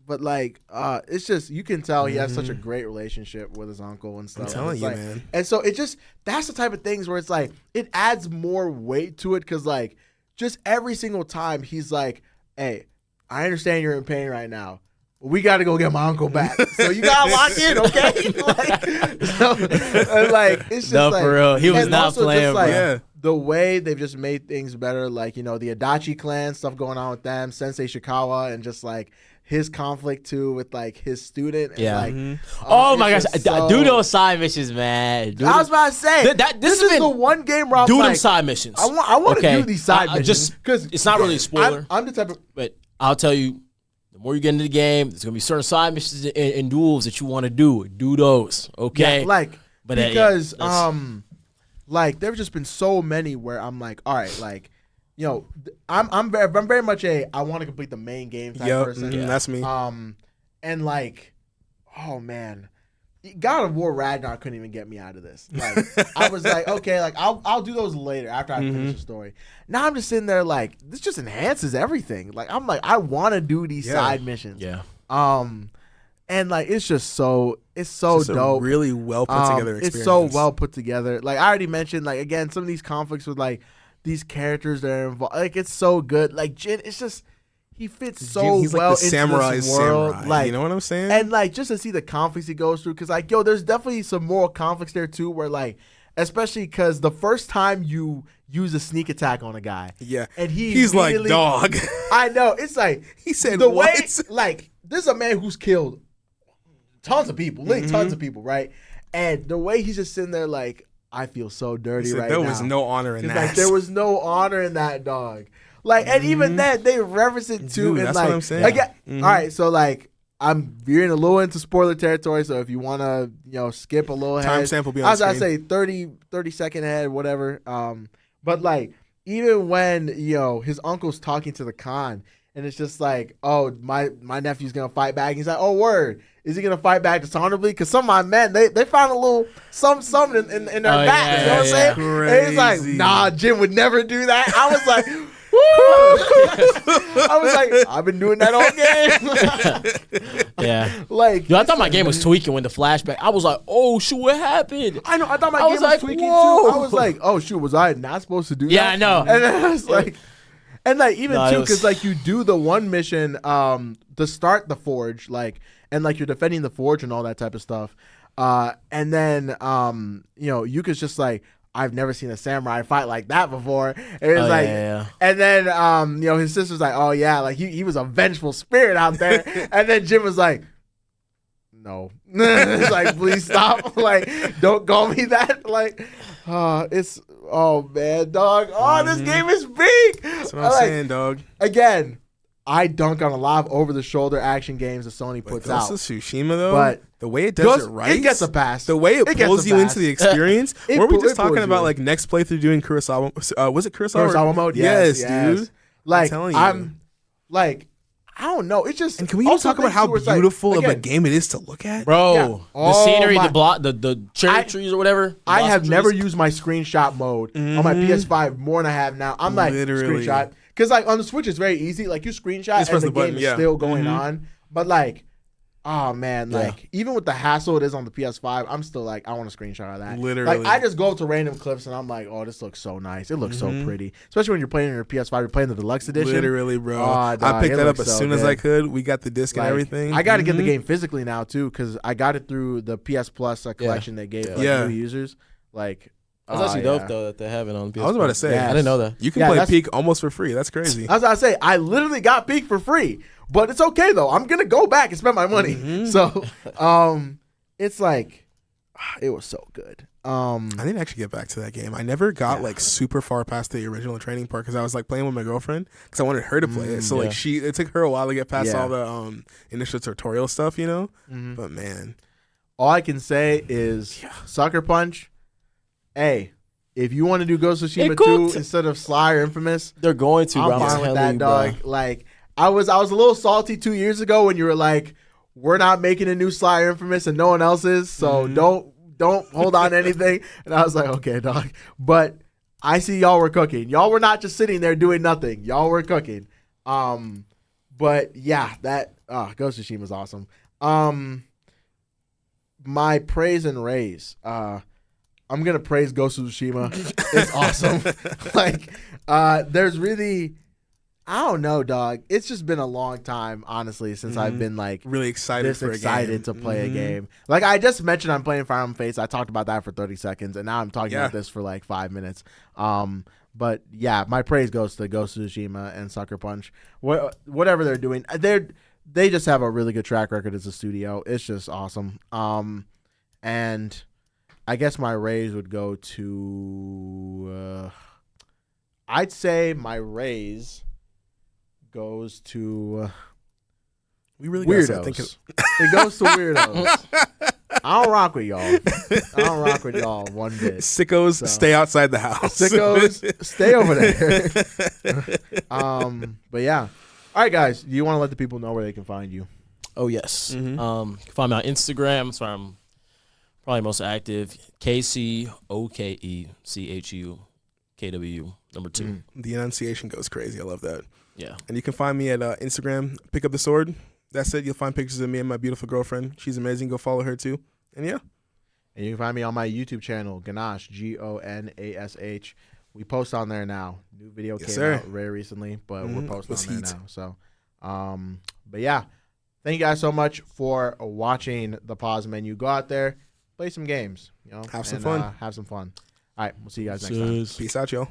But like, it's just you can tell he has such a great relationship with his uncle and stuff. I'm telling It's you, like- man. And so it just that's the type of things where it's like it adds more weight to it because like just every single time he's like, hey, I understand you're in pain right now. We got to go get my uncle back. So you got to lock in, okay? It's just No, like, for real. He was and not also just, playing, like, bro. Yeah. the way they've just made things better, like, you know, the Adachi clan, stuff going on with them, Sensei Shikawa, and just like his conflict too with like his student. And, Yeah. like, Oh it's my gosh, just so- do those side missions, man. Do I was about to say, This this has is been- the one game where I'm do them like, side missions. I want to Okay. do these side I missions just- because it's not really a spoiler. I'm the type of But I'll tell you, the more you get into the game, there's gonna be certain side missions and duels that you want to do. Do those, okay? yeah, like But, yeah, because that's- like there've just been so many where I'm like, all right, like, you know, I'm very much I want to complete the main game type Yep, person. that's me. And like, oh man, God of War Ragnarok couldn't even get me out of this. Like, I was like, okay, like I'll do those later after I finish the story. Now I'm just sitting there like, this just enhances everything. Like I'm like, I want to do these Yeah. side missions. yeah. And like it's so Just a dope. really well put together experience. It's so well put together. Like I already mentioned, like again, some of these conflicts with like these characters that are involved. Like it's so good. Like Jin, it's just he fits so He's like well the into samurai's this world. samurai. Like You know what I'm saying? and like just to see the conflicts he goes through, because like yo, there's definitely some moral conflicts there too, where like especially because the first time you use a sneak attack on a guy, yeah. and He's like, immediately- dog. I know it's like He said, the what? way like this is a man who's killed tons of people, literally tons of people, right? And the way he's just sitting there like, I feel so dirty He said, right there now. was no honor in It's that. like there was no honor in that, dog. Like, and even then they reference it too. Dude, and that's like, what I'm saying. Like, all right, so like I'm veering a little into spoiler territory, so if you want to, you know, skip a little ahead, Timestamp will be on I was gonna screen. say 30 second ahead, whatever. But like even when you know his uncle's talking to the Khan, and it's just like, oh, my nephew's gonna fight back. He's like, oh, word, is he gonna fight back dishonorably? Because some of my men, they found a little something in their back. You know what I'm saying? And he's like, nah, Jim would never do that. I was like, woo! I was like, I've been doing that all game. Yeah. Like, Yo, I thought my game was tweaking when the flashback. I was like, oh shoot, what happened? I know. I thought my I game was was like, tweaking whoa. too. I was like, oh shoot, was I not supposed to do that? Yeah, I know. And then I was like, and like even No, too, it was- because like you do the one mission to start the forge, like, and like you're defending the forge and all that type of stuff. And then you know, Yuka's just like, I've never seen a samurai fight like that before. And it's like, yeah. and then you know, his sister's like, oh yeah, like he was a vengeful spirit out there. And then Jim was like, no. It's like, please stop. Like, don't call me that. Like, it's, oh man, dog. Oh, this game is big. That's what I'm Like, saying, dog. again, I dunk on a lot of over-the-shoulder action games that Sony puts Ghost out. of Tsushima, though, But the way it does Ghost- it right, it gets a pass. The way it It gets pulls a you pass. into the experience. It Were we pull- just it pulls talking you about in. like next playthrough doing Kurosawa? Was it Kurosawa? Kurosawa mode? Yes, dude. Like, telling you. I'm like, I don't know. It's just. And can we even also talk about things how where it's like, beautiful of a again, game it is to look at? Bro, Yeah. the Oh scenery, my- the cherry trees or whatever. I blossom have trees. never used my screenshot mode on my PS5 more than I have now. I'm like, Literally. screenshot. Because like on the Switch, it's very easy. Like you screenshot Just and press the the button, game is yeah. still going on. But like, oh man, like even with the hassle it is on the PS5, I'm still like, I want a screenshot of that. Literally. Like I just go up to random clips and I'm like, oh, this looks so nice. It looks so pretty. Especially when you're playing on your PS5, you're playing the deluxe edition. Literally, bro. Oh, I dog, picked it that up looks as so soon as I good. could. We got the disc and Like, everything. I got to get the game physically now too because I got it through the PS Plus collection they gave like, Yeah. new users. Like, That's actually dope though that they have it on PS. I was about to say, Yeah. I didn't know that. you can Yeah, play that's- Peak almost for free. That's crazy. As I say, I literally got Peak for free, but it's okay though. I'm gonna go back and spend my money. So, it's like, it was so good. I need to actually get back to that game. I never got like super far past the original training part because I was like playing with my girlfriend because I wanted her to play it. So like it took her a while to get past all the initial tutorial stuff, you know. But man, all I can say is Sucker Punch. Hey, if you want to do Ghost of Tsushima It 2 cooked. instead of Sly or Infamous, They're going to. I'm bro. fine with telling that, you, dog. bro. Like I was a little salty 2 years ago when you were like, we're not making a new Sly or Infamous and no one else is, so don't hold on to anything. And I was like, okay, dog. But I see y'all were cooking. Y'all were not just sitting there doing nothing. Y'all were cooking. But yeah, that Ghost of Tsushima was awesome. My praise and raise. I'm gonna praise Ghost of Tsushima. It's awesome. Like, there's really, I don't know, dog. It's just been a long time, honestly, since I've been like really excited this for excited a game. to play a game. Like I just mentioned, I'm playing Fire Emblem Fates. I talked about that for 30 seconds, and now I'm talking about this for like 5 minutes. But yeah, my praise goes to Ghost of Tsushima and Sucker Punch. Whatever they're doing, they just have a really good track record as a studio. It's just awesome. And I guess my raise would go to. I'd say my raise goes to We really gotta start weirdos. thinking. It goes to weirdos. I don't rock with y'all. I don't rock with y'all one bit. Sickos, So. stay outside the house. Sickos, stay over there. But yeah. All right, guys. Do you want to let the people know where they can find you? Oh yes. You can find me on Instagram. That's where I'm probably most active. KCOKECHUKW number 2. The enunciation goes crazy. I love that. Yeah. And you can find me at Instagram. Pick up the sword. That's it. You'll find pictures of me and my beautiful girlfriend. She's amazing. Go follow her too. And yeah. And you can find me on my YouTube channel, Ganash, Gonash. We post on there now. New video came out very recently, but we're posting on there now. So, but yeah, thank you guys so much for watching the pause menu. Go out there, play some games, Have some fun. Have some fun. All right, we'll see you guys next time. Peace out, y'all.